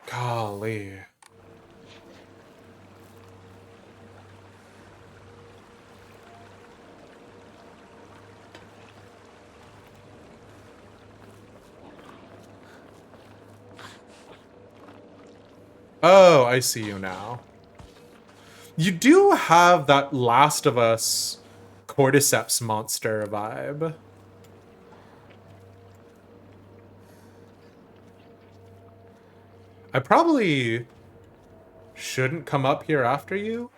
Golly. Oh, I see you now. You do have that Last of Us Cordyceps monster vibe. I probably shouldn't come up here after you.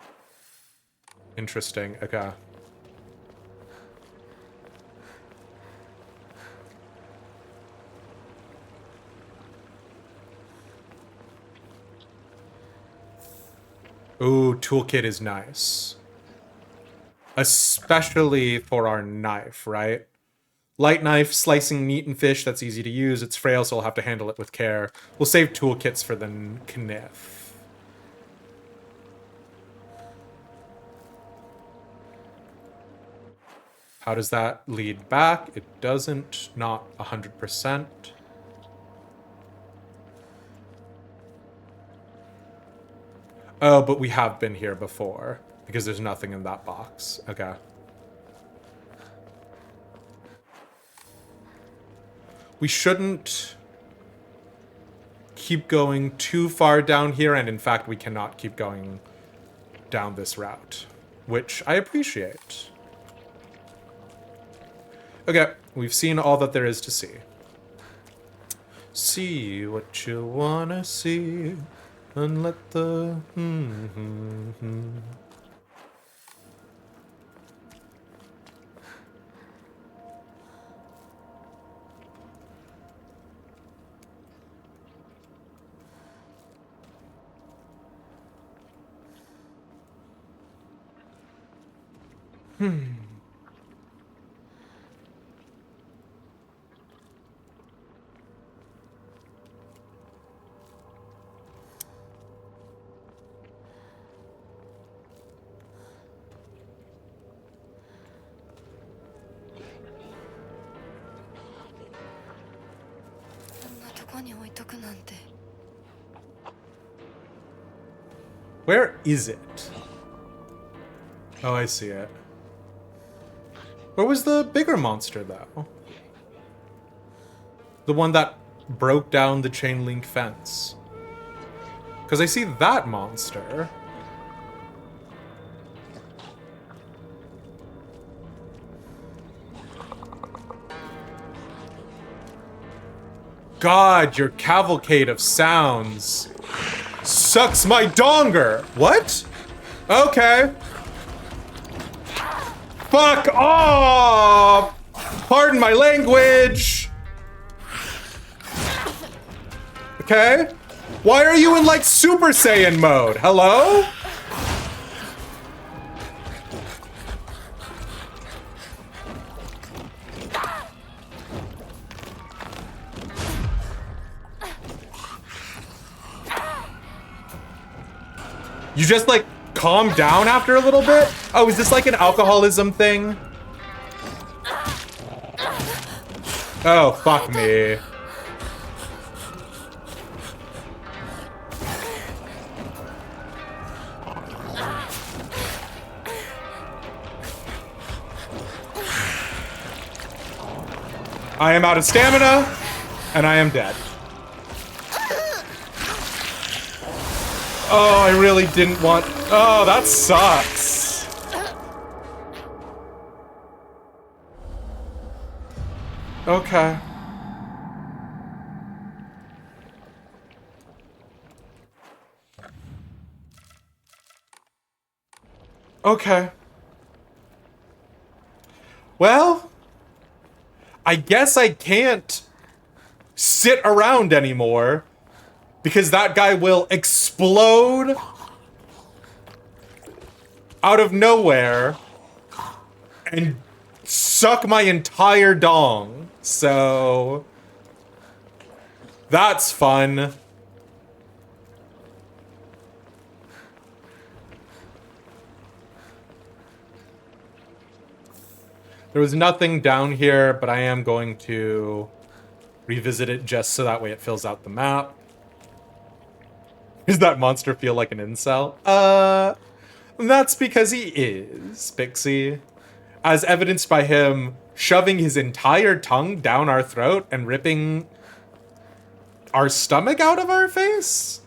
Interesting. Okay. Ooh, toolkit is nice. Especially for our knife, right? Light knife, slicing meat and fish, that's easy to use. It's frail, so we'll have to handle it with care. We'll save toolkits for the kniff. How does that lead back? It doesn't, not 100%. Oh, but we have been here before, because there's nothing in that box. Okay. We shouldn't keep going too far down here, and in fact, we cannot keep going down this route, which I appreciate. Okay, we've seen all that there is to see. See what you wanna see, and let the... Where is it? Oh, I see it. Where was the bigger monster, though? The one that broke down the chain link fence. Because I see that monster. God, your cavalcade of sounds sucks my donger. What? Okay. Fuck off! Pardon my language. Okay. Why are you in like Super Saiyan mode? Hello? You just like calm down after a little bit? Oh, is this like an alcoholism thing? Oh, fuck me. I am out of stamina, and I am dead. Oh, I really didn't want... Oh, that sucks. Okay. Okay. Well, I guess I can't sit around anymore. Because that guy will explode out of nowhere and suck my entire dong. So that's fun. There was nothing down here, but I am going to revisit it just so that way it fills out the map. Does that monster feel like an incel? That's because he is, Pixie. As evidenced by him shoving his entire tongue down our throat and ripping our stomach out of our face?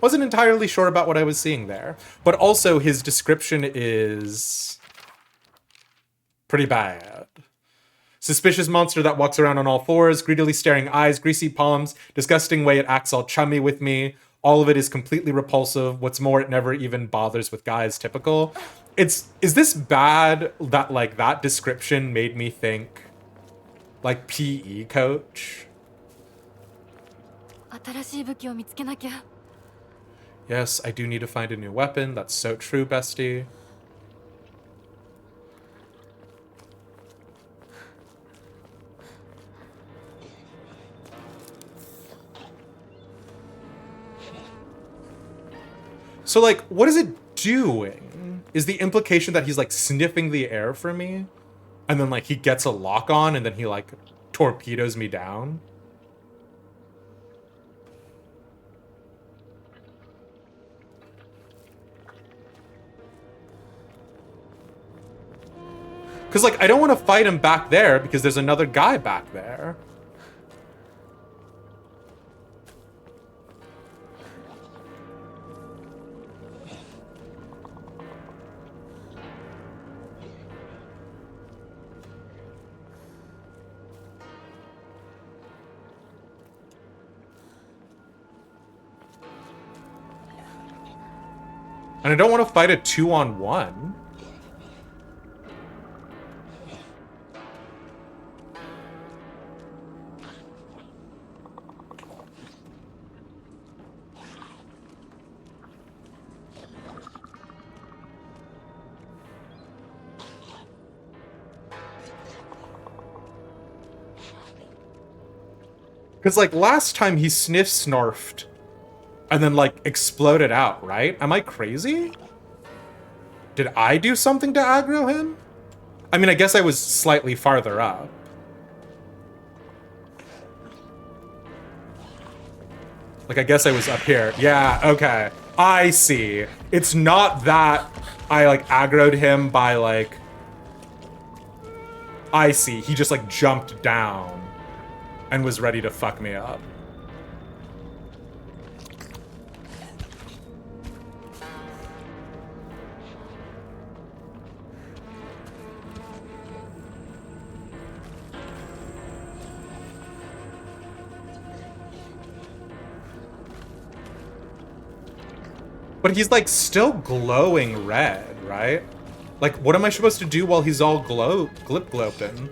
Wasn't entirely sure about what I was seeing there. But also his description is pretty bad. Suspicious monster that walks around on all fours, greedily staring eyes, greasy palms, disgusting way it acts all chummy with me. All of it is completely repulsive. What's more, it never even bothers with guys. Typical. Is this bad that like that description made me think like PE coach? Yes, I do need to find a new weapon. That's so true, bestie. So, like, what is it doing? Is the implication that he's, like, sniffing the air for me? And then, like, he gets a lock on and then he, like, torpedoes me down? Because, like, I don't want to fight him back there because there's another guy back there. And I don't want to fight a 2-on-1. Because, like, last time he snarfed and then, like, exploded out, right? Am I crazy? Did I do something to aggro him? I mean, I guess I was slightly farther up. Like, I guess I was up here. Yeah, okay. I see. It's not that I, like, aggroed him by, like... I see. He just, like, jumped down and was ready to fuck me up. But he's, like, still glowing red, right? Like, what am I supposed to do while he's all glip-glopin'?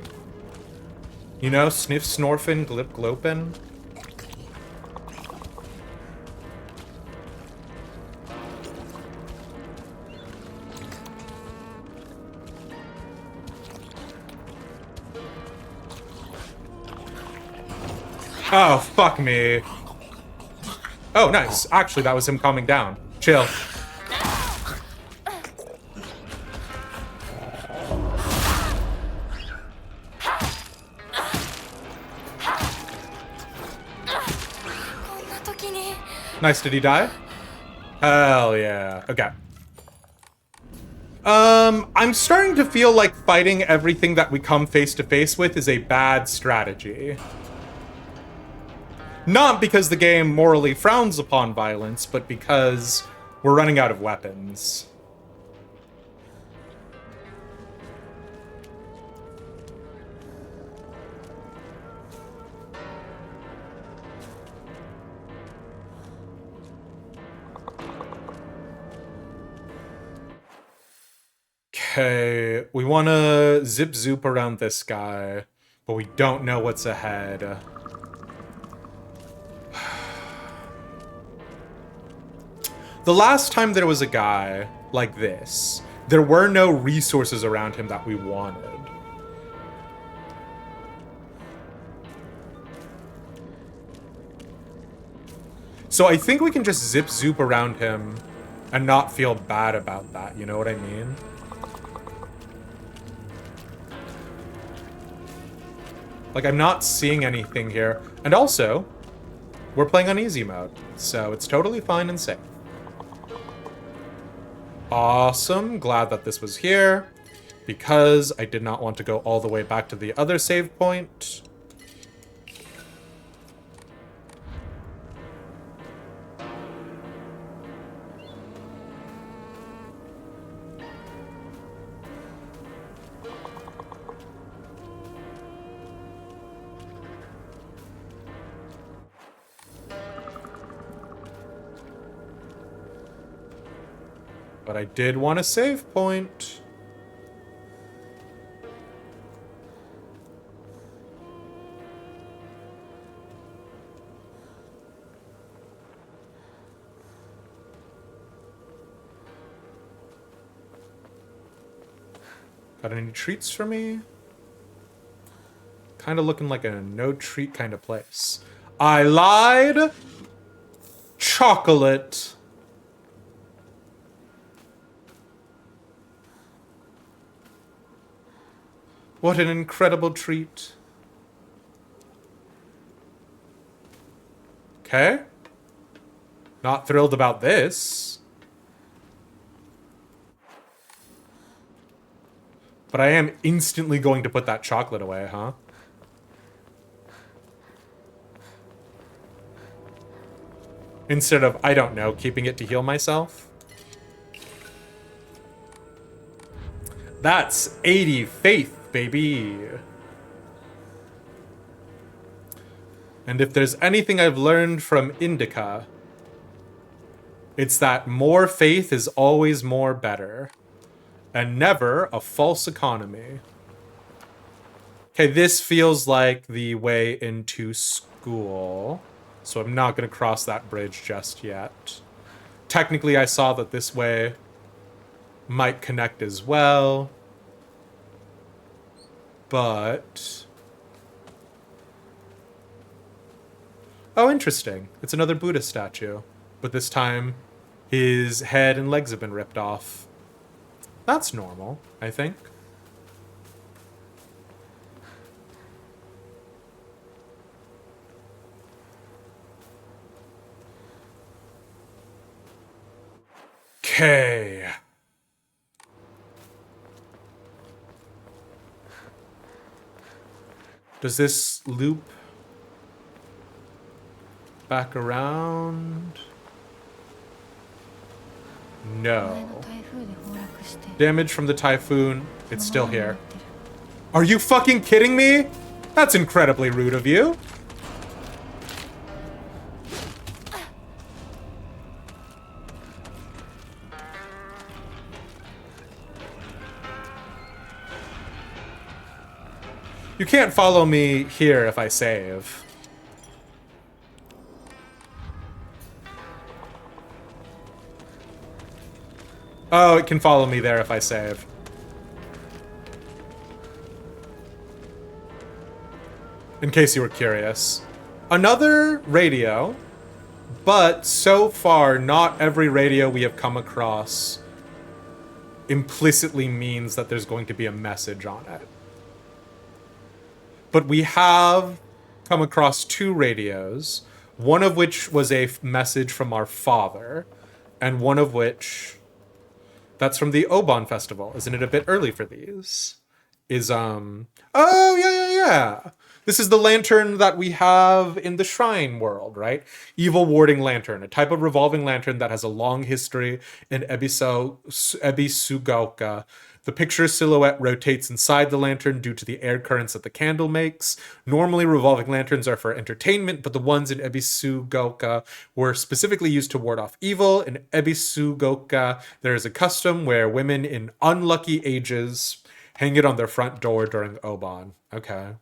You know, sniff snorfin, glip-glopin'? Oh, fuck me. Oh, nice. Actually, that was him calming down. Chill. Nice, did he die? Hell yeah. Okay. I'm starting to feel like fighting everything that we come face to face with is a bad strategy. Not because the game morally frowns upon violence, but because we're running out of weapons. Okay, we want to zip-zoop around this guy, but we don't know what's ahead. The last time there was a guy like this, there were no resources around him that we wanted. So I think we can just zip-zoop around him and not feel bad about that, you know what I mean? Like, I'm not seeing anything here. And also, we're playing on easy mode, so it's totally fine and safe. Awesome. Glad that this was here, because I did not want to go all the way back to the other save point. But I did want a save point. Got any treats for me? Kind of looking like a no-treat kind of place. I lied! Chocolate. What an incredible treat. Okay. Not thrilled about this. But I am instantly going to put that chocolate away, huh? Instead of, I don't know, keeping it to heal myself. That's 80 faith, baby. And if there's anything I've learned from Indica, it's that more faith is always more better. And never a false economy. Okay, this feels like the way into school. So I'm not going to cross that bridge just yet. Technically, I saw that this way might connect as well. But Oh, interesting. It's another Buddha statue. But this time, his head and legs have been ripped off. That's normal, I think. Okay. Does this loop back around? No. Damage from the typhoon. It's still here. Are you fucking kidding me? That's incredibly rude of you. You can't follow me here if I save. Oh, it can follow me there if I save. In case you were curious. Another radio, but so far, not every radio we have come across implicitly means that there's going to be a message on it. But we have come across 2 radios, one of which was a message from our father, and one of which... That's from the Oban Festival. Isn't it a bit early for these? Oh, yeah. This is the lantern that we have in the shrine world, right? Evil warding lantern, a type of revolving lantern that has a long history in Ebisugaoka. The picture silhouette rotates inside the lantern due to the air currents that the candle makes. Normally, revolving lanterns are for entertainment, but the ones in Ebisugaoka were specifically used to ward off evil. In Ebisugaoka, there is a custom where women in unlucky ages hang it on their front door during Oban. Okay.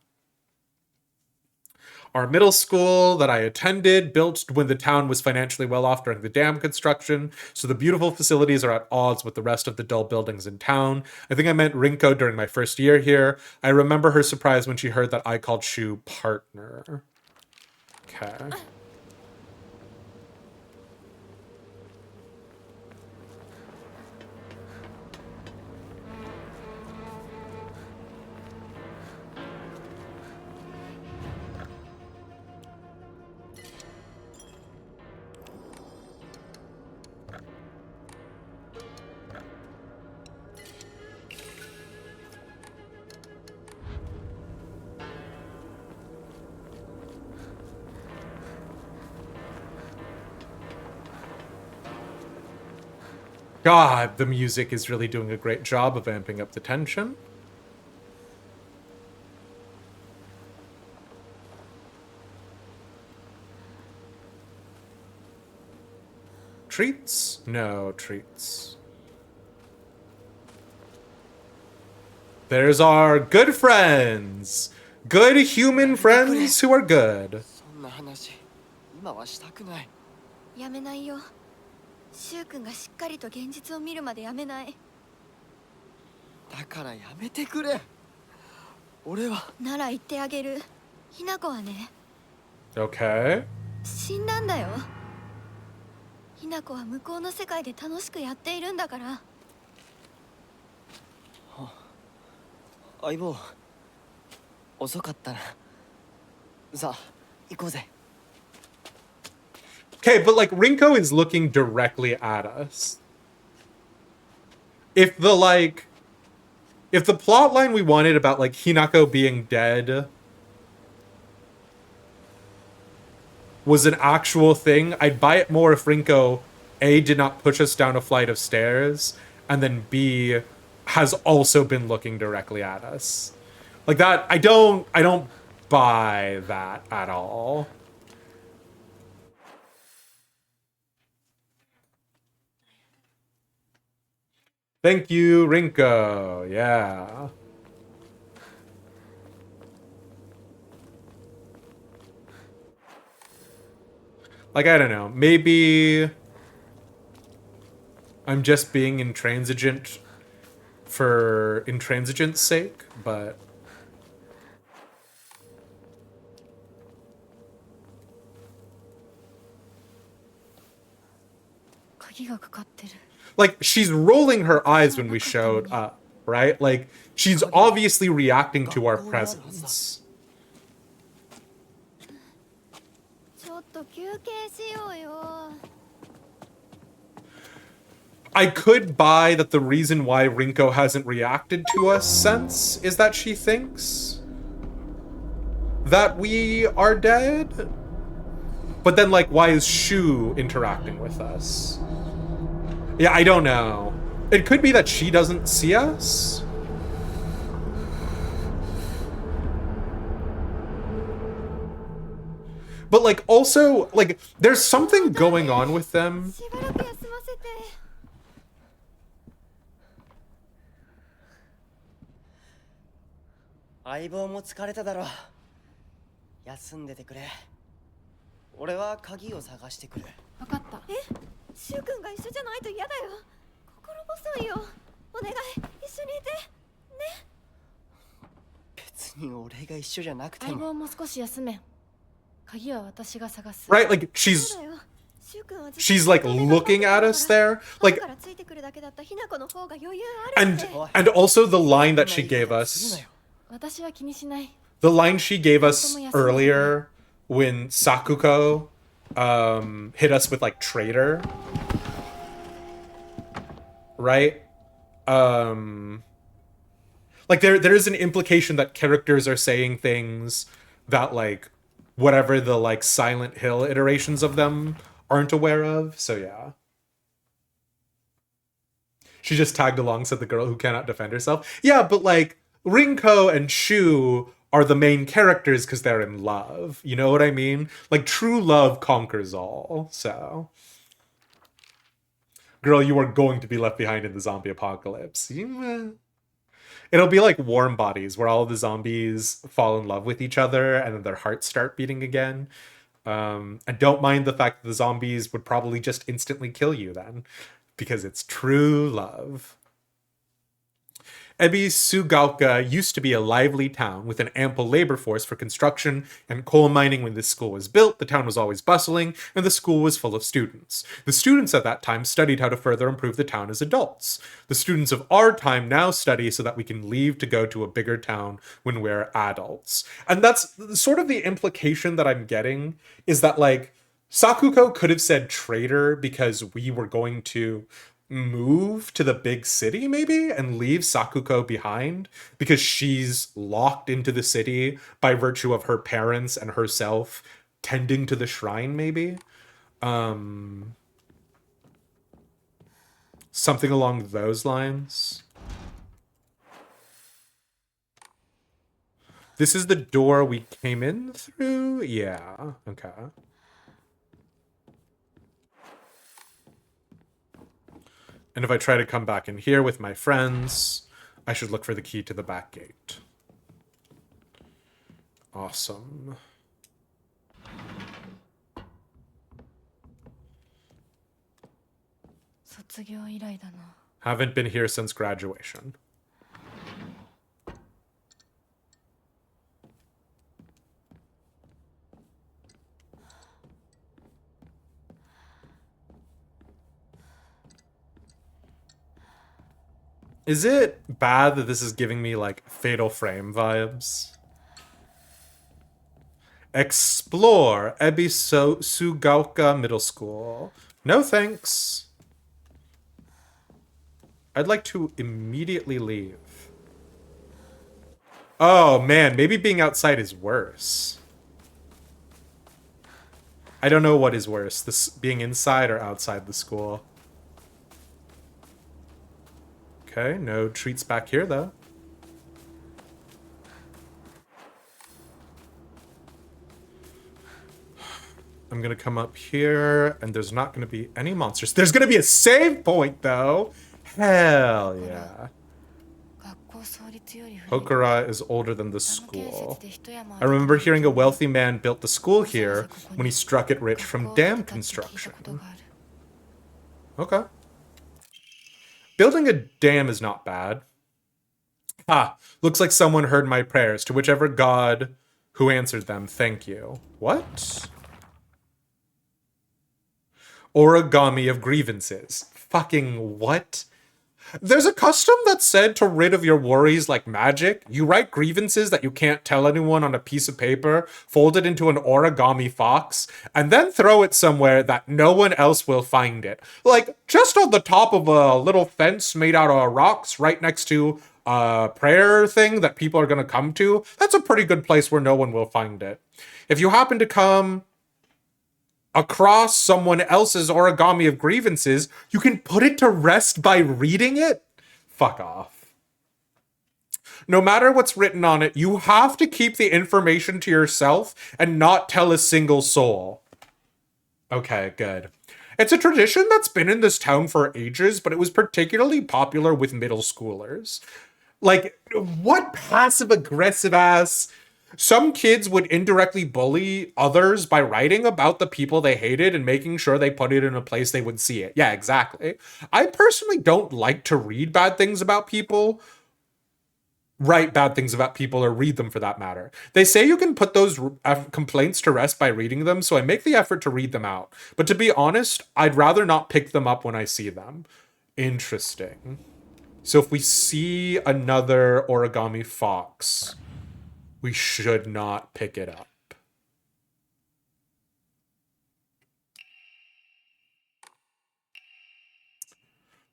Our middle school that I attended built when the town was financially well off during the dam construction, so the beautiful facilities are at odds with the rest of the dull buildings in town. I think I met Rinko during my first year here. I remember her surprise when she heard that I called Shu partner. Okay. God, the music is really doing a great job of amping up the tension. Treats? No treats. There's our good friends. Good human friends who are good. そんな話今はしたくない。やめないよ。シュウ君がしっかりと現実を見るまでやめない。だからやめてくれ。俺はなら言ってあげる。ひな子はね。Okay. 死んだんだよ。ひな子は向こうの世界で楽しくやっているんだから。相棒遅かったな。さあ行こうぜ。Okay, but like Rinko is looking directly at us. If the plot line we wanted about like Hinako being dead was an actual thing, I'd buy it more if Rinko A, did not push us down a flight of stairs, and then B, has also been looking directly at us. Like that, I don't buy that at all. Thank you, Rinko. Yeah. Like, I don't know. Maybe I'm just being intransigent for intransigence sake, but... 鍵がかかってる。 Like, she's rolling her eyes when we showed up, right? Like, she's obviously reacting to our presence. ちょっと休憩しようよ。 I could buy that the reason why Rinko hasn't reacted to us since is that she thinks that we are dead. But then, like, why is Shu interacting with us? Yeah, I don't know. It could be that she doesn't see us. But, like, also, like, there's something going on with them. しばらく休ませて。相棒も疲れただろう。休んでてくれ。俺は鍵を探してくる。分かった。え、シュウ君が一緒じゃないと嫌だよ。心細いよ。お願い、一緒にいて。ね。別に俺が一緒じゃなくて相も。棒も少し休め。鍵は私が探す。 Right? Like, she's like looking at us there. Like, and also the line that she gave us. 私は気にしない。 The line she gave us earlier when Sakuko hit us with like traitor. Right? Like there is an implication that characters are saying things that like whatever the like Silent Hill iterations of them aren't aware of. So yeah. She just tagged along, said the girl who cannot defend herself. Yeah, but like Rinko and Shu are the main characters because they're in love. You know what I mean? Like true love conquers all. So girl, you are going to be left behind in the zombie apocalypse. It'll be like Warm Bodies, where all of the zombies fall in love with each other and then their hearts start beating again. And don't mind the fact that the zombies would probably just instantly kill you then, because it's true love. Ebi Sugaoka used to be a lively town with an ample labor force for construction and coal mining. When this school was built, the town was always bustling, and the school was full of students. The students at that time studied how to further improve the town as adults. The students of our time now study so that we can leave to go to a bigger town when we're adults. And that's sort of the implication that I'm getting, is that, like, Sakuko could have said traitor because we were going to move to the big city maybe and leave Sakuko behind because she's locked into the city by virtue of her parents and herself tending to the shrine maybe. Something along those lines. This is the door we came in through? Yeah, okay. And if I try to come back in here with my friends, I should look for the key to the back gate. Awesome. Haven't been here since graduation. Is it bad that this is giving me, like, Fatal Frame vibes? Explore Sugaoka Middle School. No thanks. I'd like to immediately leave. Oh, man, maybe being outside is worse. I don't know what is worse, this being inside or outside the school. Okay, no treats back here, though. I'm gonna come up here, and there's not gonna be any monsters. There's gonna be a save point, though! Hell yeah. Hokura is older than the school. I remember hearing a wealthy man built the school here when he struck it rich from dam construction. Okay. Building a dam is not bad. Ah, looks like someone heard my prayers. To whichever god who answered them, thank you. What? origami of grievances. Fucking what? There's a custom that's said to rid of your worries like magic. You write grievances that you can't tell anyone on a piece of paper, fold it into an origami fox, and then throw it somewhere that no one else will find it. Like, just on the top of a little fence made out of rocks right next to a prayer thing that people are going to come to. That's a pretty good place where no one will find it. If you happen to come across someone else's origami of grievances, you can put it to rest by reading it? Fuck off. No matter what's written on it, you have to keep the information to yourself and not tell a single soul. Okay, good. It's a tradition that's been in this town for ages, but it was particularly popular with middle schoolers. Like, what passive-aggressive ass... Some kids would indirectly bully others by writing about the people they hated and making sure they put it in a place they would see it. Yeah, exactly. I personally don't like to read bad things about people. Write bad things about people, or read them for that matter. They say you can put those complaints to rest by reading them, so I make the effort to read them out. But to be honest, I'd rather not pick them up when I see them. Interesting. So if we see another origami fox, we should not pick it up.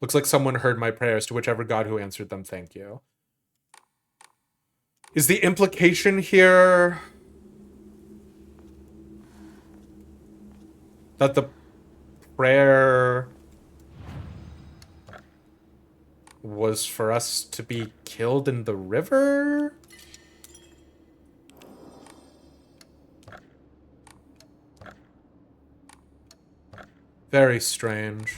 Looks like someone heard my prayers. To whichever god who answered them, thank you. Is the implication here that the prayer was for us to be killed in the river? Very strange.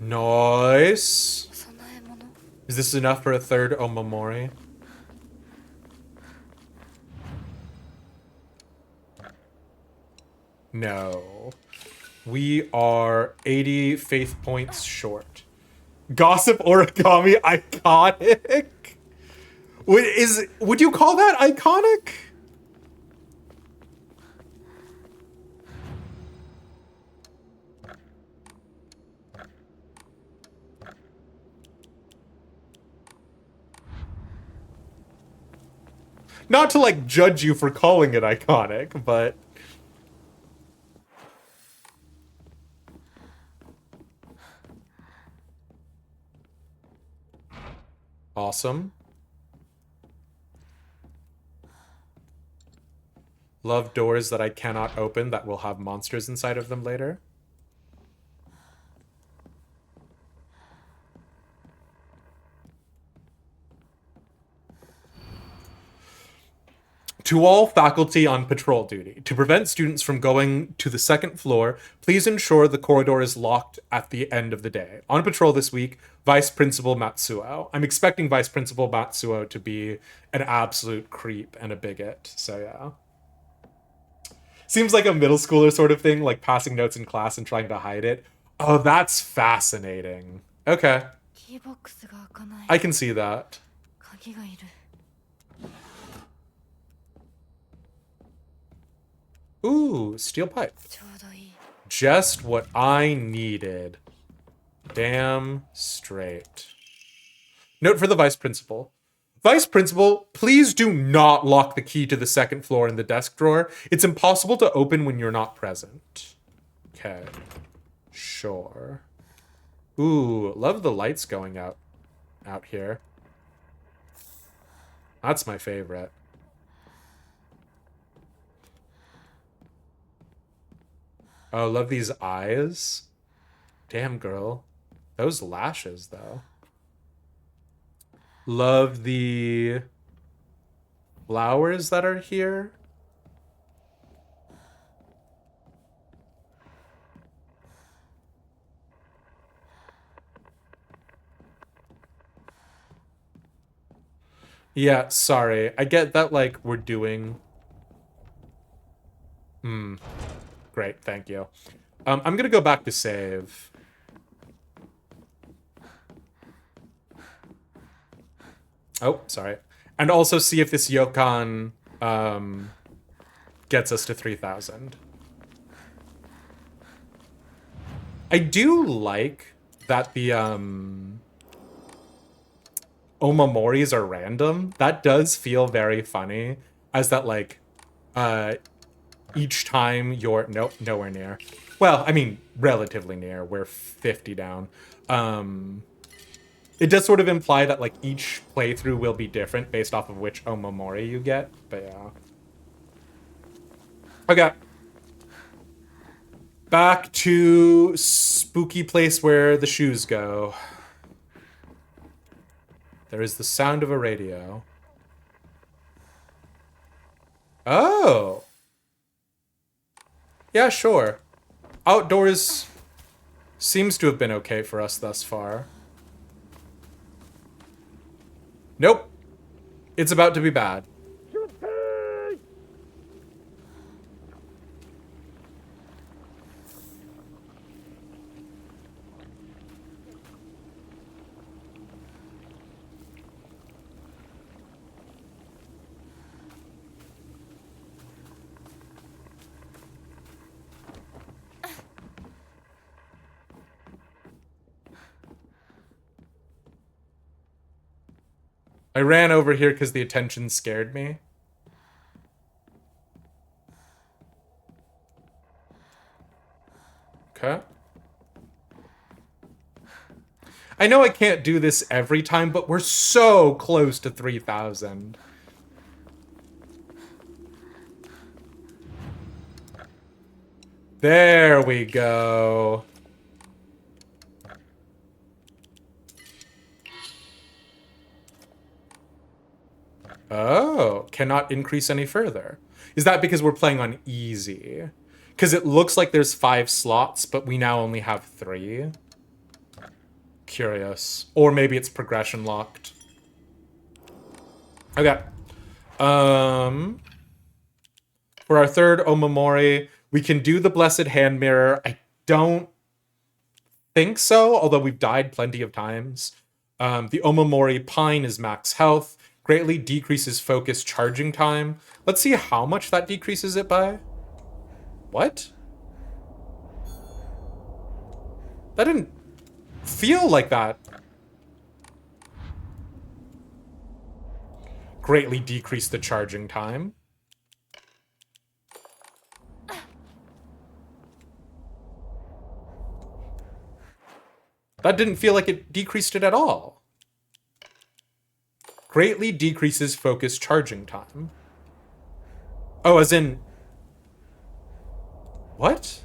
Nice. Is this enough for a third Omamori? No. We are 80 faith points short. Gossip origami iconic? Would you call that iconic? Not to like judge you for calling it iconic, but awesome. Love doors that I cannot open that will have monsters inside of them later. To all faculty on patrol duty, to prevent students from going to the second floor, please ensure the corridor is locked at the end of the day. On patrol this week, Vice Principal Matsuo. I'm expecting Vice Principal Matsuo to be an absolute creep and a bigot, so yeah. Seems like a middle schooler sort of thing, like passing notes in class and trying to hide it. Oh, that's fascinating. Okay. I can see that. Ooh, steel pipe. Just what I needed. Damn straight. Note for the vice principal. Vice principal, please do not lock the key to the second floor in the desk drawer. It's impossible to open when you're not present. Okay. Sure. Ooh, love the lights going out here. That's my favorite. Oh, love these eyes. Damn, girl. Those lashes, though. Love the flowers that are here. Yeah, sorry. I get that, like, we're doing... Great, thank you. I'm gonna go back to save. Oh, sorry. And also see if this Yokan gets us to 3,000. I do like that the Omamoris are random. That does feel very funny. As that, like, each time you're... Nope, nowhere near. Well, I mean, relatively near. We're 50 down. It does sort of imply that, like, each playthrough will be different based off of which Omamori you get. But, yeah. Okay. Back to spooky place where the shoes go. There is the sound of a radio. Oh. Yeah, sure. Outdoors seems to have been okay for us thus far. Nope. It's about to be bad. I ran over here because the attention scared me. Okay. I know I can't do this every time, but we're so close to 3,000. There we go. Oh, cannot increase any further. Is that because we're playing on easy? Because it looks like there's 5 slots, but we now only have 3. Curious. Or maybe it's progression locked. Okay. For our third Omamori, we can do the Blessed Hand Mirror. I don't think so, although we've died plenty of times. The Omamori Pine is max health. Greatly decreases focus charging time. Let's see how much that decreases it by. What? That didn't feel like that. Greatly decrease the charging time. That didn't feel like it decreased it at all. Greatly decreases focus charging time. Oh, as in... What?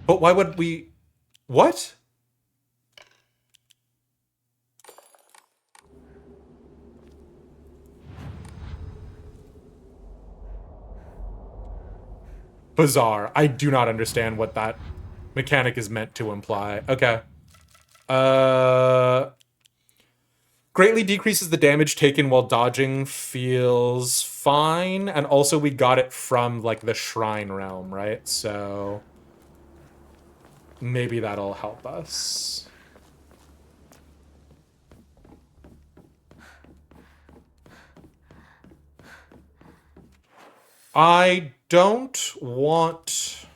But why would we... What? Bizarre. I do not understand what that mechanic is meant to imply. Okay. Greatly decreases the damage taken while dodging feels fine. And also we got it from, like, the Shrine Realm, right? So... maybe that'll help us. I don't want...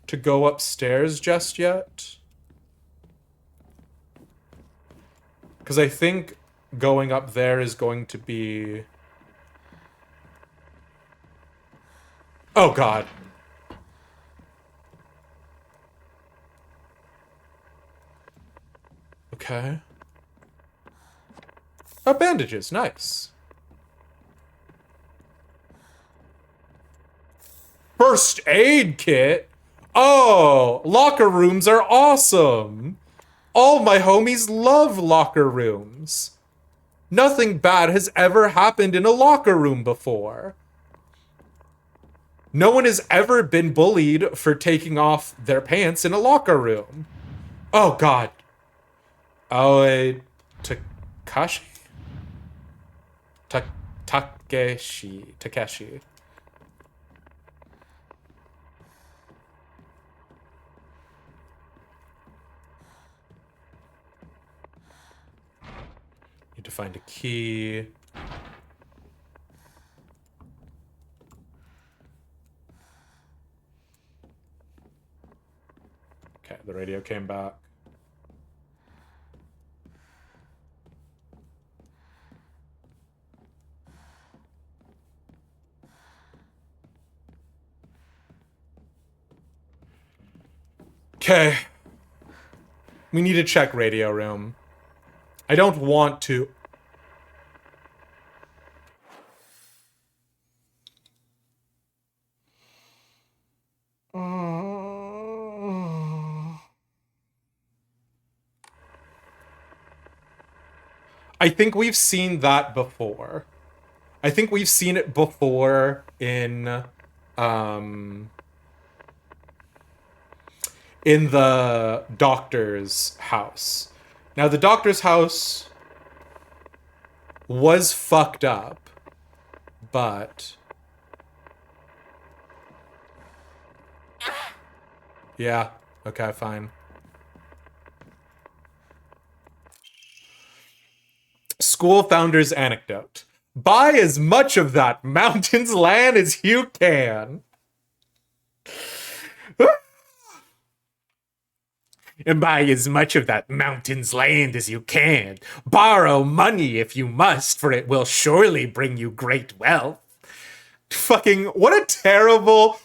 to go upstairs just yet. Because I think going up there is going to be... Oh, God. Okay. Oh, bandages. Nice. First aid kit? Oh, locker rooms are awesome. All my homies love locker rooms. Nothing bad has ever happened in a locker room before. No one has ever been bullied for taking off their pants in a locker room. Oh, God. Oh, Takashi? Takeshi. Need to find a key. Okay, the radio came back. Okay. We need to check radio room. I don't want to... I think we've seen that before. I think we've seen it before in the doctor's house. Now, the doctor's house was fucked up, but... Yeah, okay, fine. School founder's anecdote. Buy as much of that mountain's land as you can. And buy as much of that mountain's land as you can. Borrow money if you must, for it will surely bring you great wealth. Fucking, what a terrible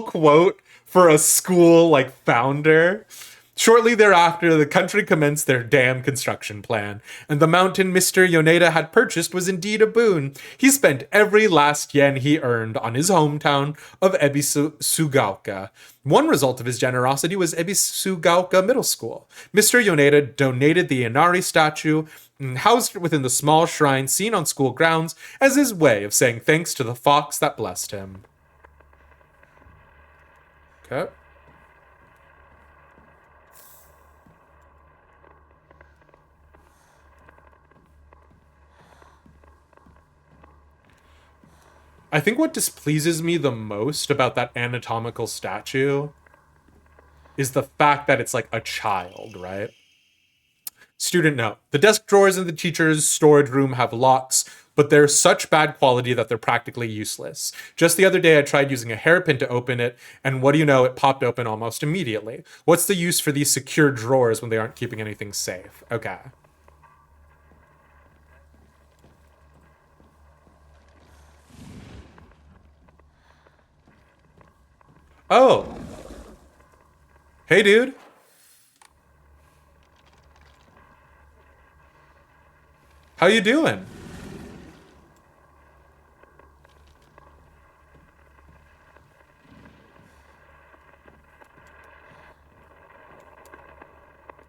quote for a school, like, founder. Shortly thereafter, the country commenced their dam construction plan, and the mountain Mr. Yoneda had purchased was indeed a boon. He spent every last yen he earned on his hometown of Ebisugaoka. One result of his generosity was Ebisugaoka Middle School. Mr. Yoneda donated the Inari statue and housed it within the small shrine seen on school grounds as his way of saying thanks to the fox that blessed him. Okay. I think what displeases me the most about that anatomical statue is the fact that it's like a child, right? Student note. The desk drawers in the teacher's storage room have locks, but they're such bad quality that they're practically useless. Just the other day, I tried using a hairpin to open it, and what do you know, it popped open almost immediately. What's the use for these secure drawers when they aren't keeping anything safe? Okay. Oh. Hey, dude. How you doing?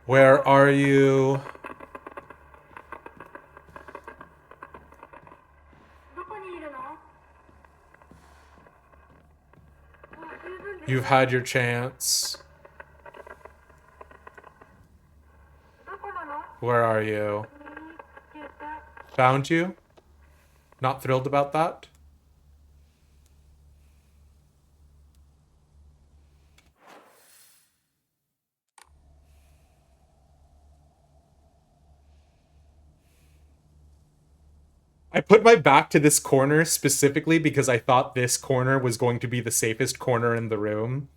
Where are you? You've had your chance. Where are you? Found you? Not thrilled about that? I put my back to this corner specifically because I thought this corner was going to be the safest corner in the room.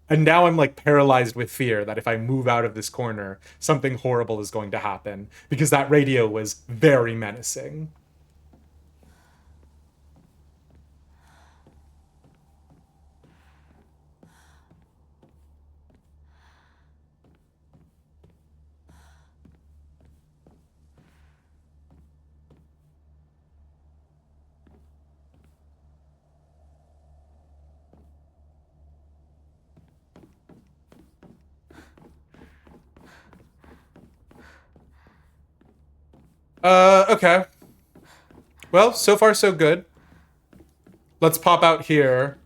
And now I'm like paralyzed with fear that if I move out of this corner, something horrible is going to happen because that radio was very menacing. Okay. Well, so far so good. Let's pop out here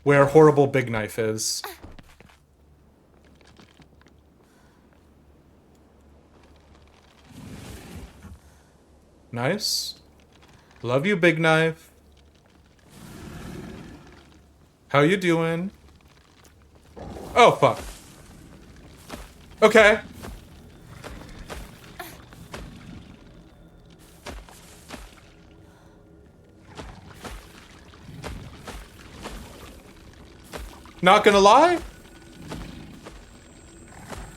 where horrible Big Knife is. Nice. Love you, Big Knife. How you doing? Oh, fuck. Okay. Not gonna lie,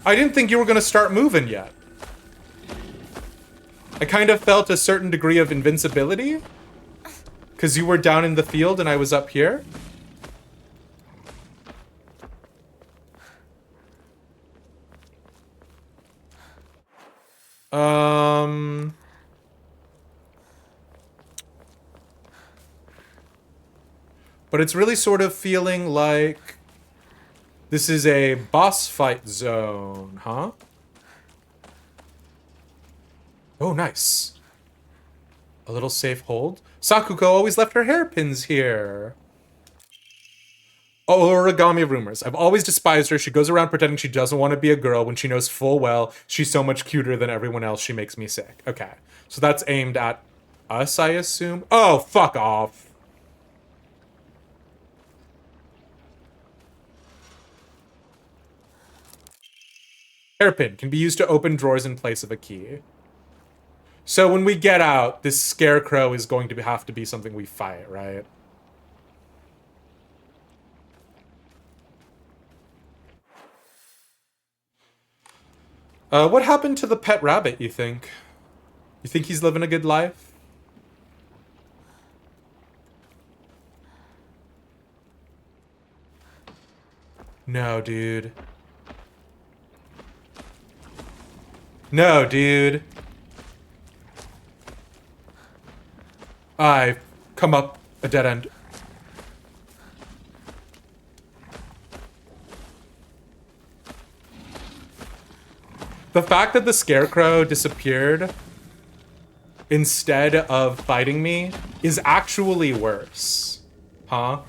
I didn't think you were gonna start moving yet. I kind of felt a certain degree of invincibility because you were down in the field and I was up here. But it's really sort of feeling like this is a boss fight zone, huh? Oh, nice. A little safe hold. Sakuko always left her hairpins here. Oh, origami rumors. I've always despised her. She goes around pretending she doesn't want to be a girl when she knows full well she's so much cuter than everyone else. She makes me sick. Okay. So that's aimed at us, I assume. Oh, fuck off. Hairpin can be used to open drawers in place of a key. So when we get out, this scarecrow is going to have to be something we fight, right? What happened to the pet rabbit, you think? You think he's living a good life? No, dude. No, dude. I've come up a dead end. The fact that the scarecrow disappeared instead of fighting me is actually worse. Huh?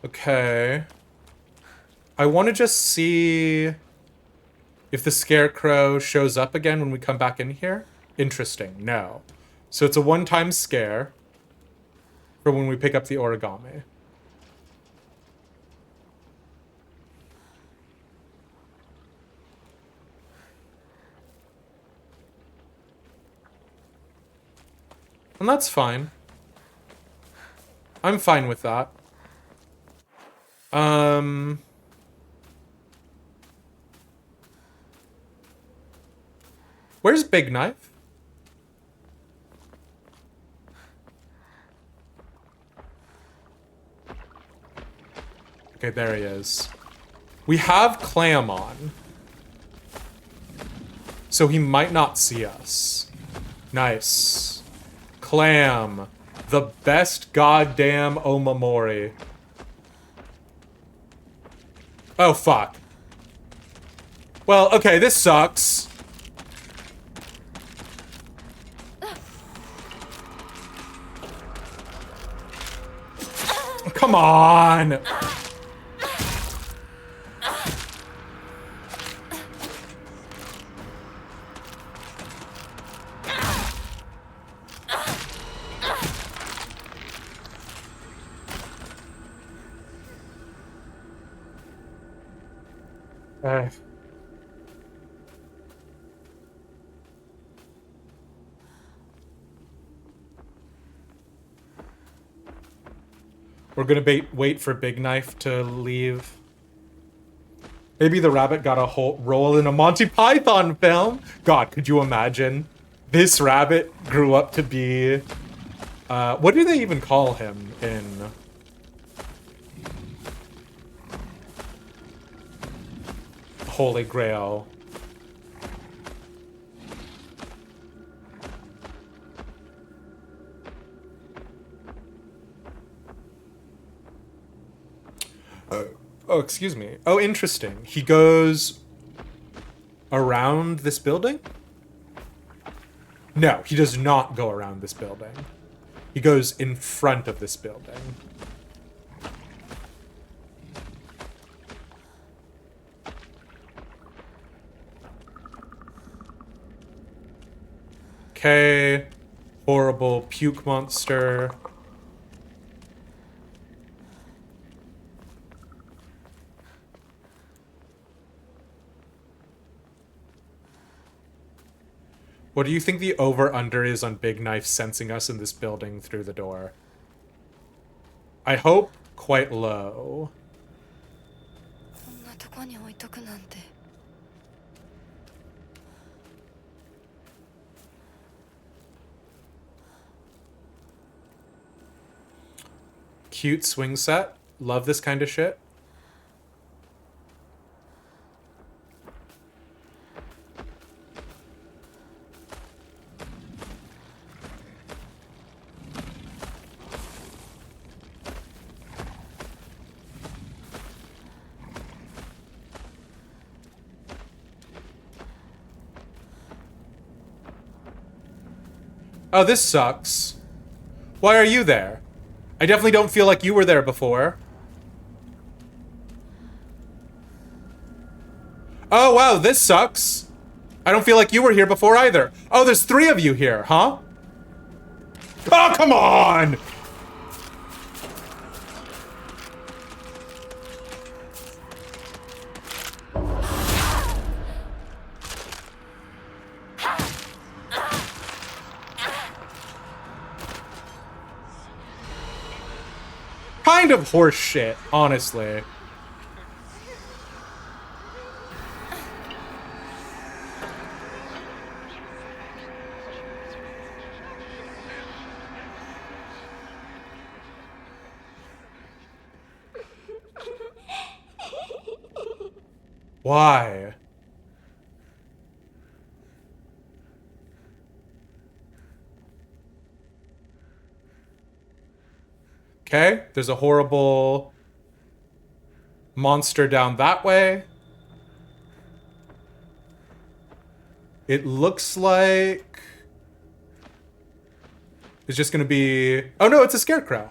Okay. I want to just see if the scarecrow shows up again when we come back in here. Interesting. No. So it's a one-time scare for when we pick up the origami. And that's fine. I'm fine with that. Where's Big Knife? Okay, there he is. We have Clam on. So he might not see us. Nice. Clam. The best goddamn Omamori. Oh, fuck. Well, okay, this sucks. Come on. We're gonna wait for Big Knife to leave. Maybe the rabbit got a whole role in a Monty Python film. God, could you imagine? This rabbit grew up to be... what do they even call him in... Holy Grail? Oh, excuse me. Oh, interesting. He goes around this building? No, he does not go around this building. He goes in front of this building. Okay. Horrible puke monster. What do you think the over-under is on Big Knife sensing us in this building through the door? I hope quite low. こんなとこに置いとくなんて。 Cute swing set. Love this kind of shit. Oh, this sucks. Why are you there? I definitely don't feel like you were there before. Oh, wow, this sucks. I don't feel like you were here before either. Oh, there's 3 of you here, huh? Oh, come on! Kind of horse shit, honestly. Why? Okay, there's a horrible monster down that way. It looks like it's just gonna be... Oh no, it's a scarecrow.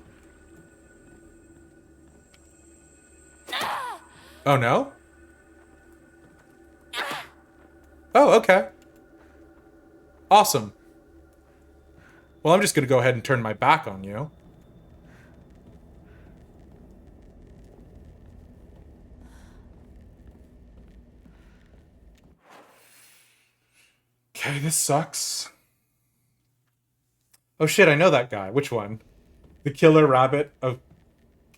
Oh no? Oh, okay. Awesome. Well, I'm just gonna go ahead and turn my back on you. Okay, this sucks. Oh shit, I know that guy. Which one? The killer rabbit of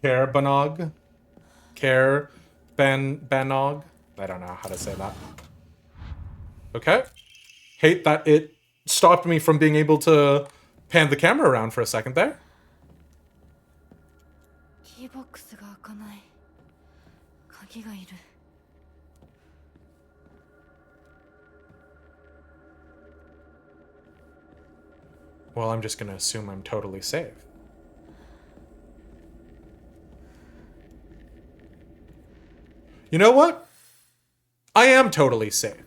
Banog? Banog? I don't know how to say that. Okay. Hate that it stopped me from being able to pan the camera around for a second there. キーボックスが開かない。鍵がいる。 Well, I'm just gonna assume I'm totally safe. You know what? I am totally safe.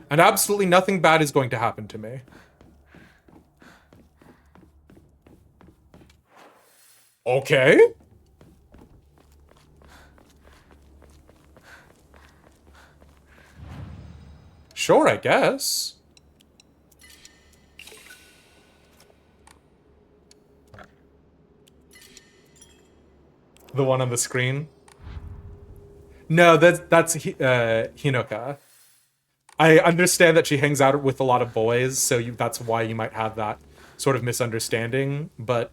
And absolutely nothing bad is going to happen to me. Okay. Sure, I guess. The one on the screen? No, that's Hinoka. I understand that she hangs out with a lot of boys, so that's why you might have that sort of misunderstanding, but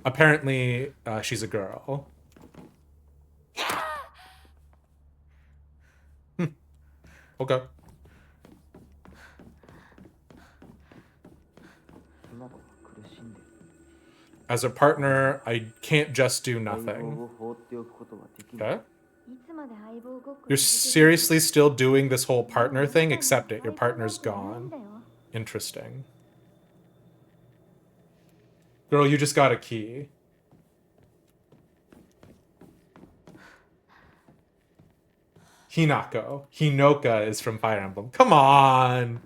apparently she's a girl. Okay. As a partner, I can't just do nothing. Okay? You're seriously still doing this whole partner thing? Accept it. Your partner's gone. Interesting. Girl, you just got a key. Hinako. Hinoka is from Fire Emblem. Come on!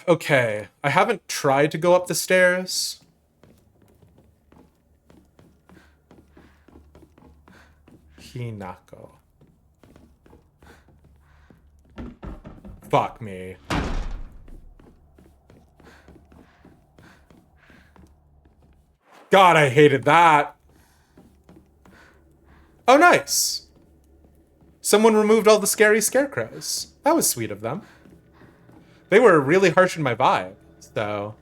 Okay. I haven't tried to go up the stairs. Hinako. Fuck me. God, I hated that. Oh, nice. Someone removed all the scary scarecrows. That was sweet of them. They were really harsh in my vibe, so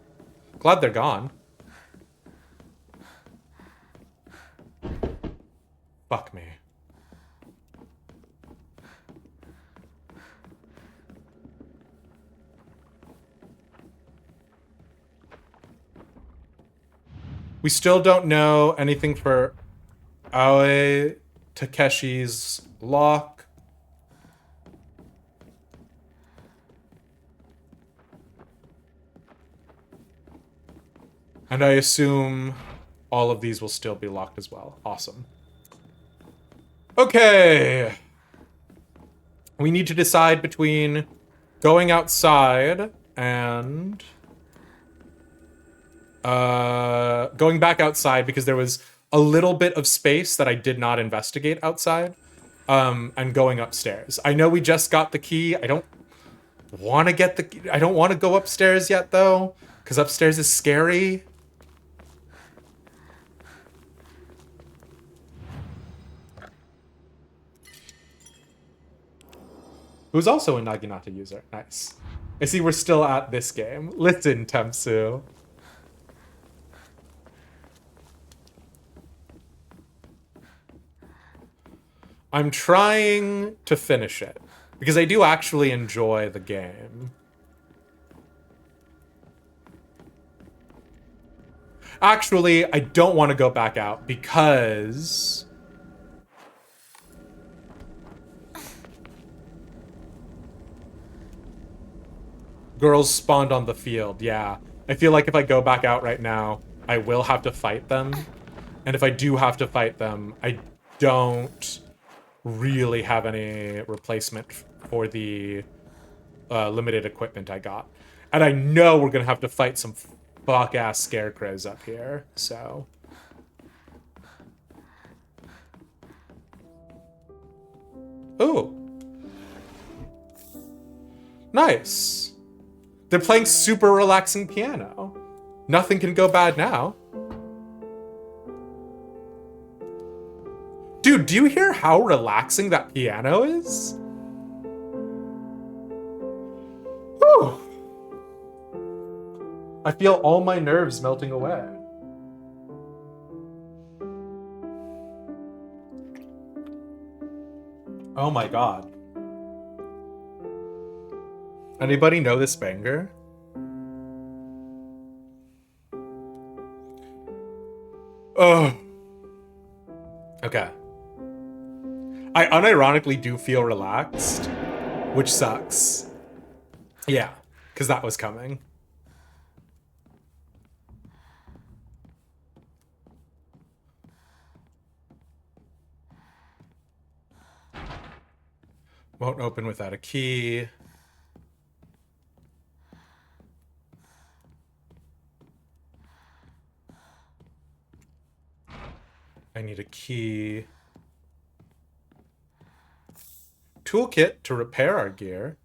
glad they're gone. Fuck me. We still don't know anything for Aoi Takeshi's lock. And I assume all of these will still be locked as well. Awesome. Okay. We need to decide between going outside and going back outside because there was a little bit of space that I did not investigate outside, and going upstairs. I know we just got the key. I don't want to get the... I don't want to go upstairs yet, though, because upstairs is scary. Who's also a Naginata user. Nice. I see we're still at this game. Listen, Temsu. I'm trying to finish it, because I do actually enjoy the game. Actually, I don't want to go back out, because... girls spawned on the field, yeah. I feel like if I go back out right now, I will have to fight them. And if I do have to fight them, I don't really have any replacement for the limited equipment I got. And I know we're gonna have to fight some fuck-ass scarecrows up here, so... Ooh. Nice. They're playing super relaxing piano. Nothing can go bad now. Dude, do you hear how relaxing that piano is? Whew. I feel all my nerves melting away. Oh my god. Anybody know this banger? Oh. Okay. I unironically do feel relaxed, which sucks. Yeah, because that was coming. Won't open without a key. I need a key. Toolkit to repair our gear.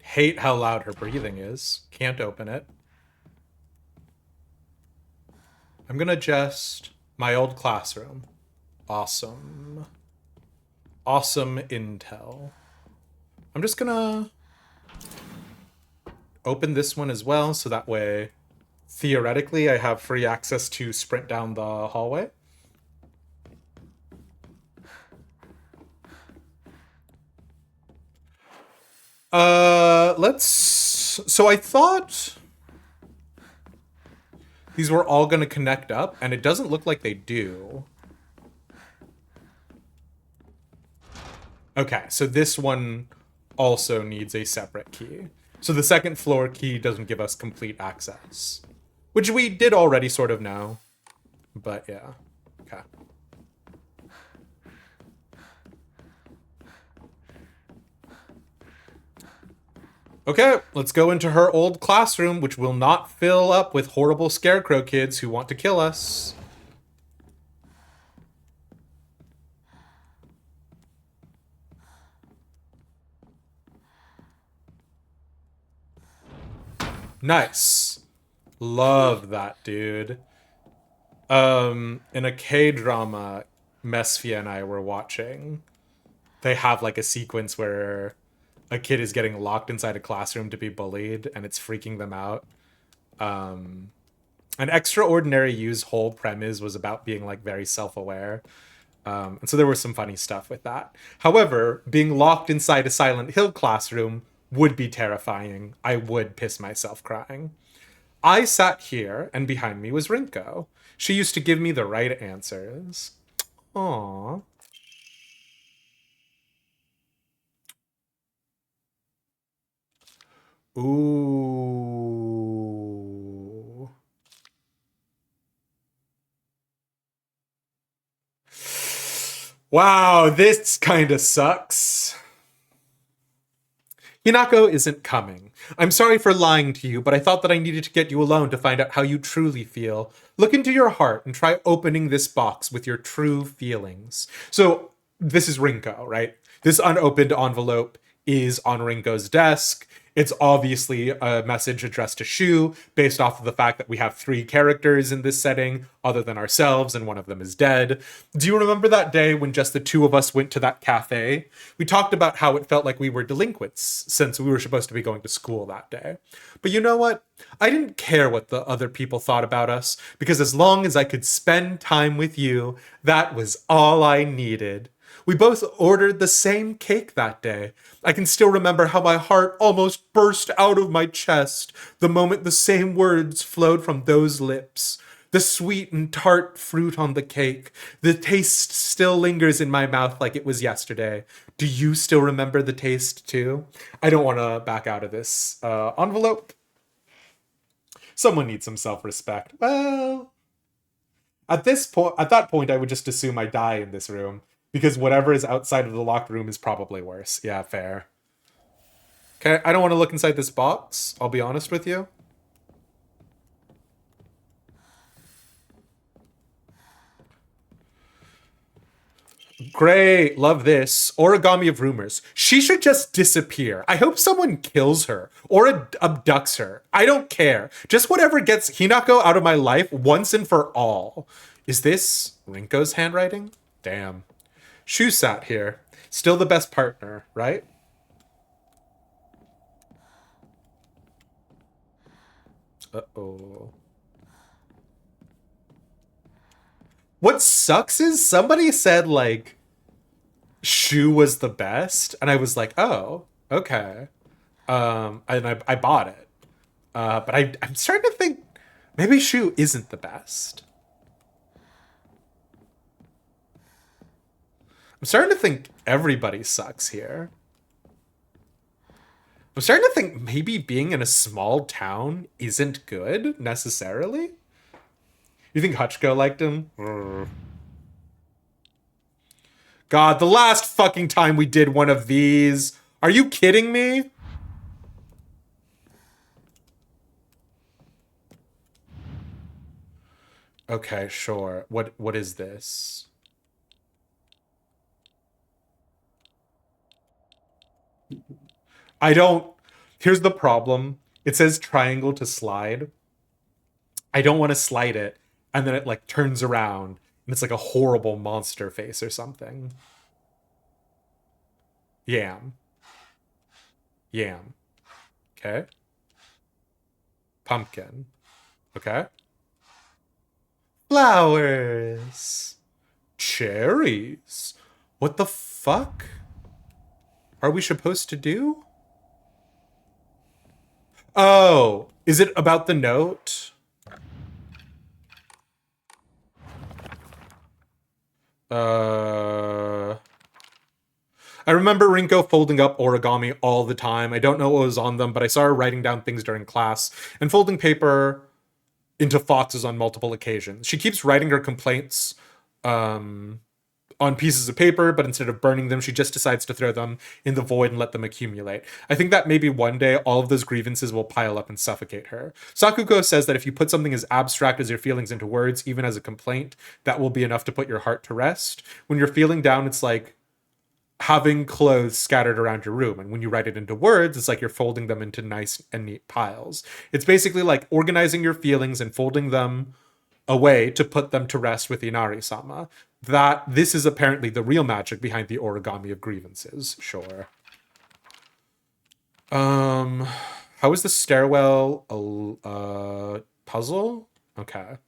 Hate how loud her breathing is. Can't open it. I'm gonna just... my old classroom. Awesome. Awesome intel. I'm just gonna open this one as well, so that way, theoretically, I have free access to sprint down the hallway. Let's... so I thought these were all gonna connect up, and it doesn't look like they do. Okay, so this one also needs a separate key. So the second floor key doesn't give us complete access, which we did already sort of know, but yeah. Okay. Okay, let's go into her old classroom, which will not fill up with horrible scarecrow kids who want to kill us. Nice. Love that, dude. In a K-drama Mesfia and I were watching, they have like a sequence where a kid is getting locked inside a classroom to be bullied and it's freaking them out. An Extraordinary You's whole premise was about being like very self-aware. And so there was some funny stuff with that. However, being locked inside a Silent Hill classroom would be terrifying. I would piss myself crying. I sat here, and behind me was Rinko. She used to give me the right answers. Aww. Ooh. Wow, this kind of sucks. Hinako isn't coming. I'm sorry for lying to you, but I thought that I needed to get you alone to find out how you truly feel. Look into your heart and try opening this box with your true feelings. So, this is Rinko, right? This unopened envelope is on Rinko's desk. It's obviously a message addressed to Shu based off of the fact that we have 3 characters in this setting other than ourselves and one of them is dead. Do you remember that day when just the 2 of us went to that cafe? We talked about how it felt like we were delinquents since we were supposed to be going to school that day. But you know what? I didn't care what the other people thought about us because as long as I could spend time with you, that was all I needed. We both ordered the same cake that day. I can still remember how my heart almost burst out of my chest the moment the same words flowed from those lips. The sweet and tart fruit on the cake. The taste still lingers in my mouth like it was yesterday. Do you still remember the taste too? I don't want to back out of this envelope. Someone needs some self-respect. Well, at that point, I would just assume I die in this room. Because whatever is outside of the locked room is probably worse. Yeah, fair. Okay, I don't want to look inside this box. I'll be honest with you. Great, love this. Origami of rumors. She should just disappear. I hope someone kills her or abducts her. I don't care. Just whatever gets Hinako out of my life once and for all. Is this Rinko's handwriting? Damn. Shu sat here. Still the best partner, right? Uh-oh. What sucks is somebody said, like, Shu was the best, and I was like, oh, okay. And I bought it. But I'm starting to think maybe Shu isn't the best. I'm starting to think everybody sucks here. I'm starting to think maybe being in a small town isn't good, necessarily. You think Hutchko liked him? God, the last fucking time we did one of these. Are you kidding me? Okay, sure. What is this? I don't... Here's the problem. It says triangle to slide. I don't want to slide it. And then it, like, turns around. And it's like a horrible monster face or something. Yam. Yam. Okay. Pumpkin. Okay. Flowers. Cherries. What the fuck are we supposed to do? Oh, is it about the note? I remember Rinko folding up origami all the time. I don't know what was on them, but I saw her writing down things during class and folding paper into foxes on multiple occasions. She keeps writing her complaints on pieces of paper, but instead of burning them, she just decides to throw them in the void and let them accumulate. I think that maybe one day all of those grievances will pile up and suffocate her. Sakuko says that if you put something as abstract as your feelings into words, even as a complaint, that will be enough to put your heart to rest. When you're feeling down, it's like having clothes scattered around your room. And when you write it into words, it's like you're folding them into nice and neat piles. It's basically like organizing your feelings and folding them away to put them to rest with Inari-sama. That this is apparently the real magic behind the origami of grievances. Sure. How is the stairwell a puzzle? Okay.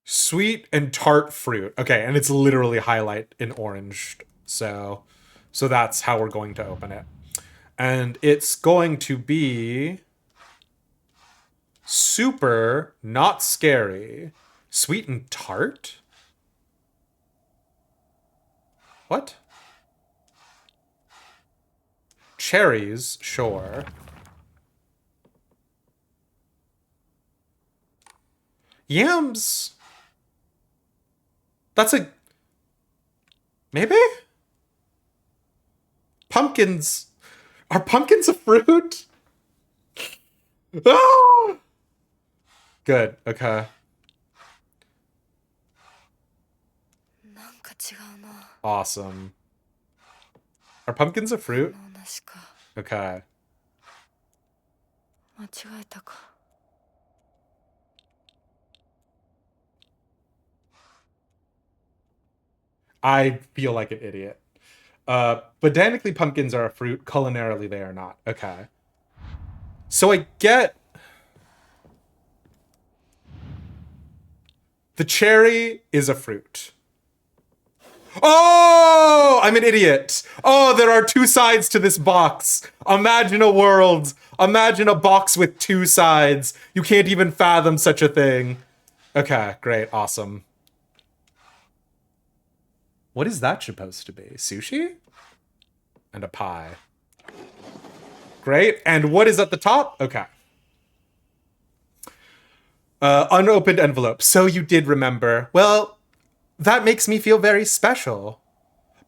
Sweet and tart fruit. Okay, and it's literally highlight in orange. So that's how we're going to open it. And it's going to be super not scary. Sweet and tart? What? Cherries, sure. Yams. That's a... Maybe? Pumpkins. Are pumpkins a fruit? Ah! Good, okay. なんか違うな。 Awesome. Are pumpkins a fruit? 同じか。 Okay. 間違えたか。 I feel like an idiot. Botanically, pumpkins are a fruit. Culinarily, they are not. Okay. So I get... The cherry is a fruit. Oh, I'm an idiot. Oh, there are two sides to this box. Imagine a world. Imagine a box with two sides. You can't even fathom such a thing. Okay, great, awesome. What is that supposed to be? Sushi? And a pie. Great, and what is at the top? Okay. Unopened envelope. So you did remember. Well, that makes me feel very special.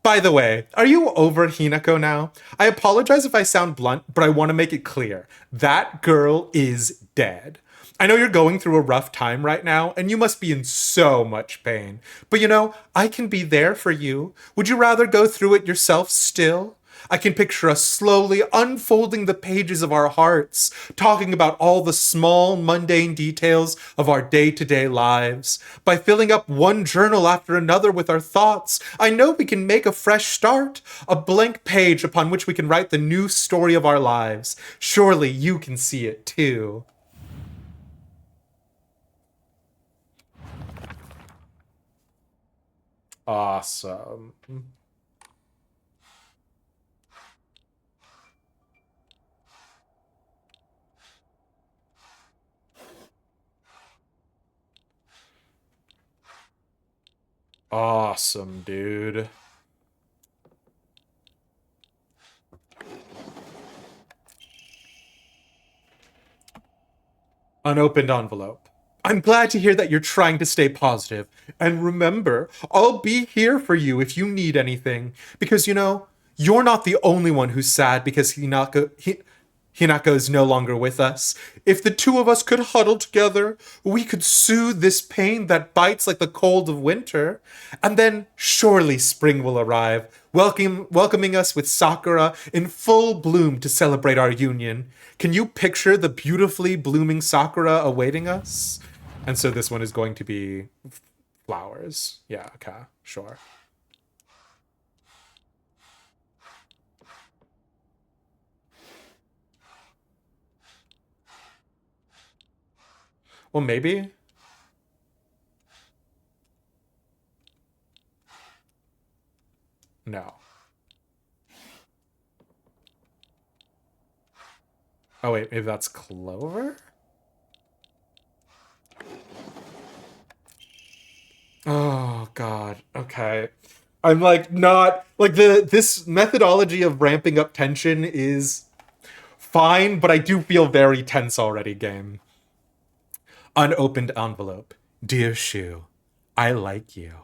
By the way, are you over Hinako now? I apologize if I sound blunt, but I want to make it clear. That girl is dead. I know you're going through a rough time right now, and you must be in so much pain. But you know, I can be there for you. Would you rather go through it yourself still? I can picture us slowly unfolding the pages of our hearts, talking about all the small, mundane details of our day-to-day lives. By filling up one journal after another with our thoughts, I know we can make a fresh start, a blank page upon which we can write the new story of our lives. Surely you can see it too. Awesome. Awesome, dude. Unopened envelope. I'm glad to hear that you're trying to stay positive. And remember, I'll be here for you if you need anything. Because, you know, you're not the only one who's sad because Hinako is no longer with us. If the two of us could huddle together, we could soothe this pain that bites like the cold of winter. And then surely spring will arrive, welcoming us with sakura in full bloom to celebrate our union. Can you picture the beautifully blooming sakura awaiting us? And so this one is going to be flowers. Yeah, okay, sure. Well, maybe. No. Oh, wait, maybe that's clover? Oh, God. Okay. Okay. I'm like not like this methodology of ramping up tension is fine, but I do feel very tense already, game. Unopened envelope. Dear Shu, I like you.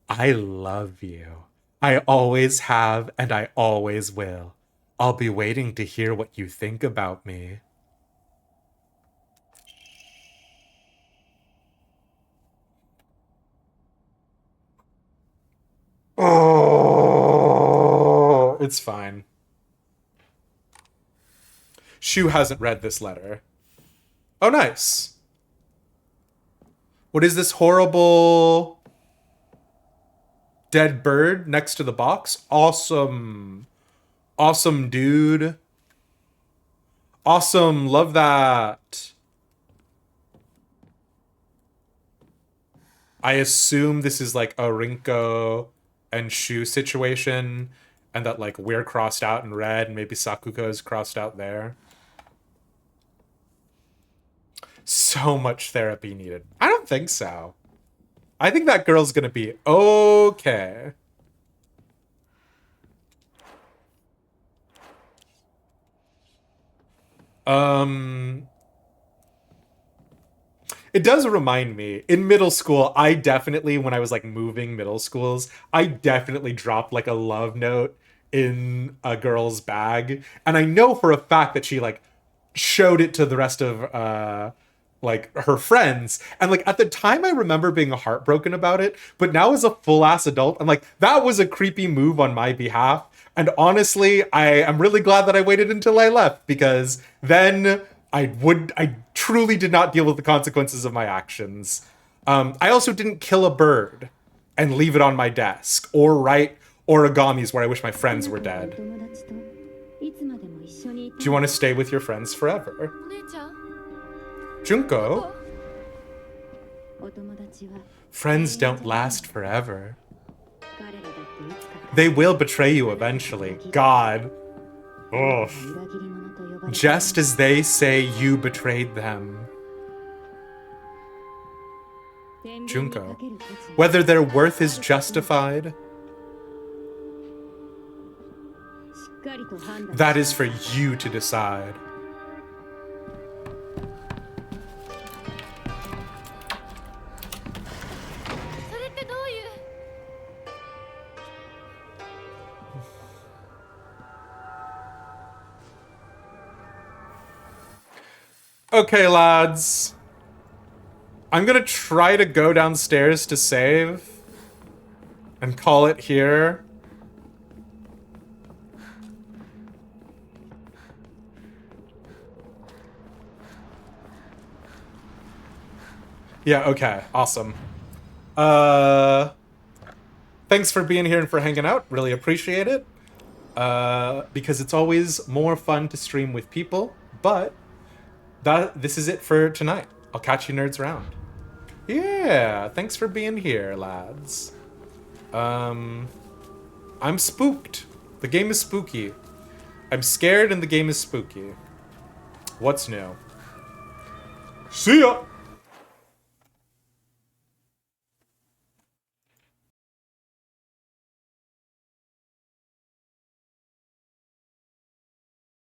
I love you. I always have and I always will. I'll be waiting to hear what you think about me. Oh, it's fine. Shu hasn't read this letter. Oh, nice. What is this horrible dead bird next to the box? Awesome. Awesome, dude. Awesome. Love that. I assume this is like a Rinko and Shu situation, and that like we're crossed out in red, and maybe Sakuko is crossed out there. So much therapy needed. I don't think so. I think that girl's gonna be okay. It does remind me, in middle school, I definitely, when I was like moving middle schools, I definitely dropped like a love note in a girl's bag. And I know for a fact that she like showed it to the rest of like her friends. And like at the time I remember being heartbroken about it, but now as a full ass adult, I'm like, that was a creepy move on my behalf. And honestly, I am really glad that I waited until I left, because then I truly did not deal with the consequences of my actions. I also didn't kill a bird and leave it on my desk, or write origamis where I wish my friends were dead. Do you want to stay with your friends forever? お姉ちゃん Junko? Friends don't last forever. They will betray you eventually. God. Ugh. Just as they say you betrayed them. Junko. Whether their worth is justified, that is for you to decide. Okay, lads. I'm gonna try to go downstairs to save and call it here. Yeah, okay, awesome. Thanks for being here and for hanging out. Really appreciate it. Because it's always more fun to stream with people, but this is it for tonight. I'll catch you nerds around. Yeah, thanks for being here, lads. I'm spooked. The game is spooky. I'm scared and the game is spooky. What's new? See ya!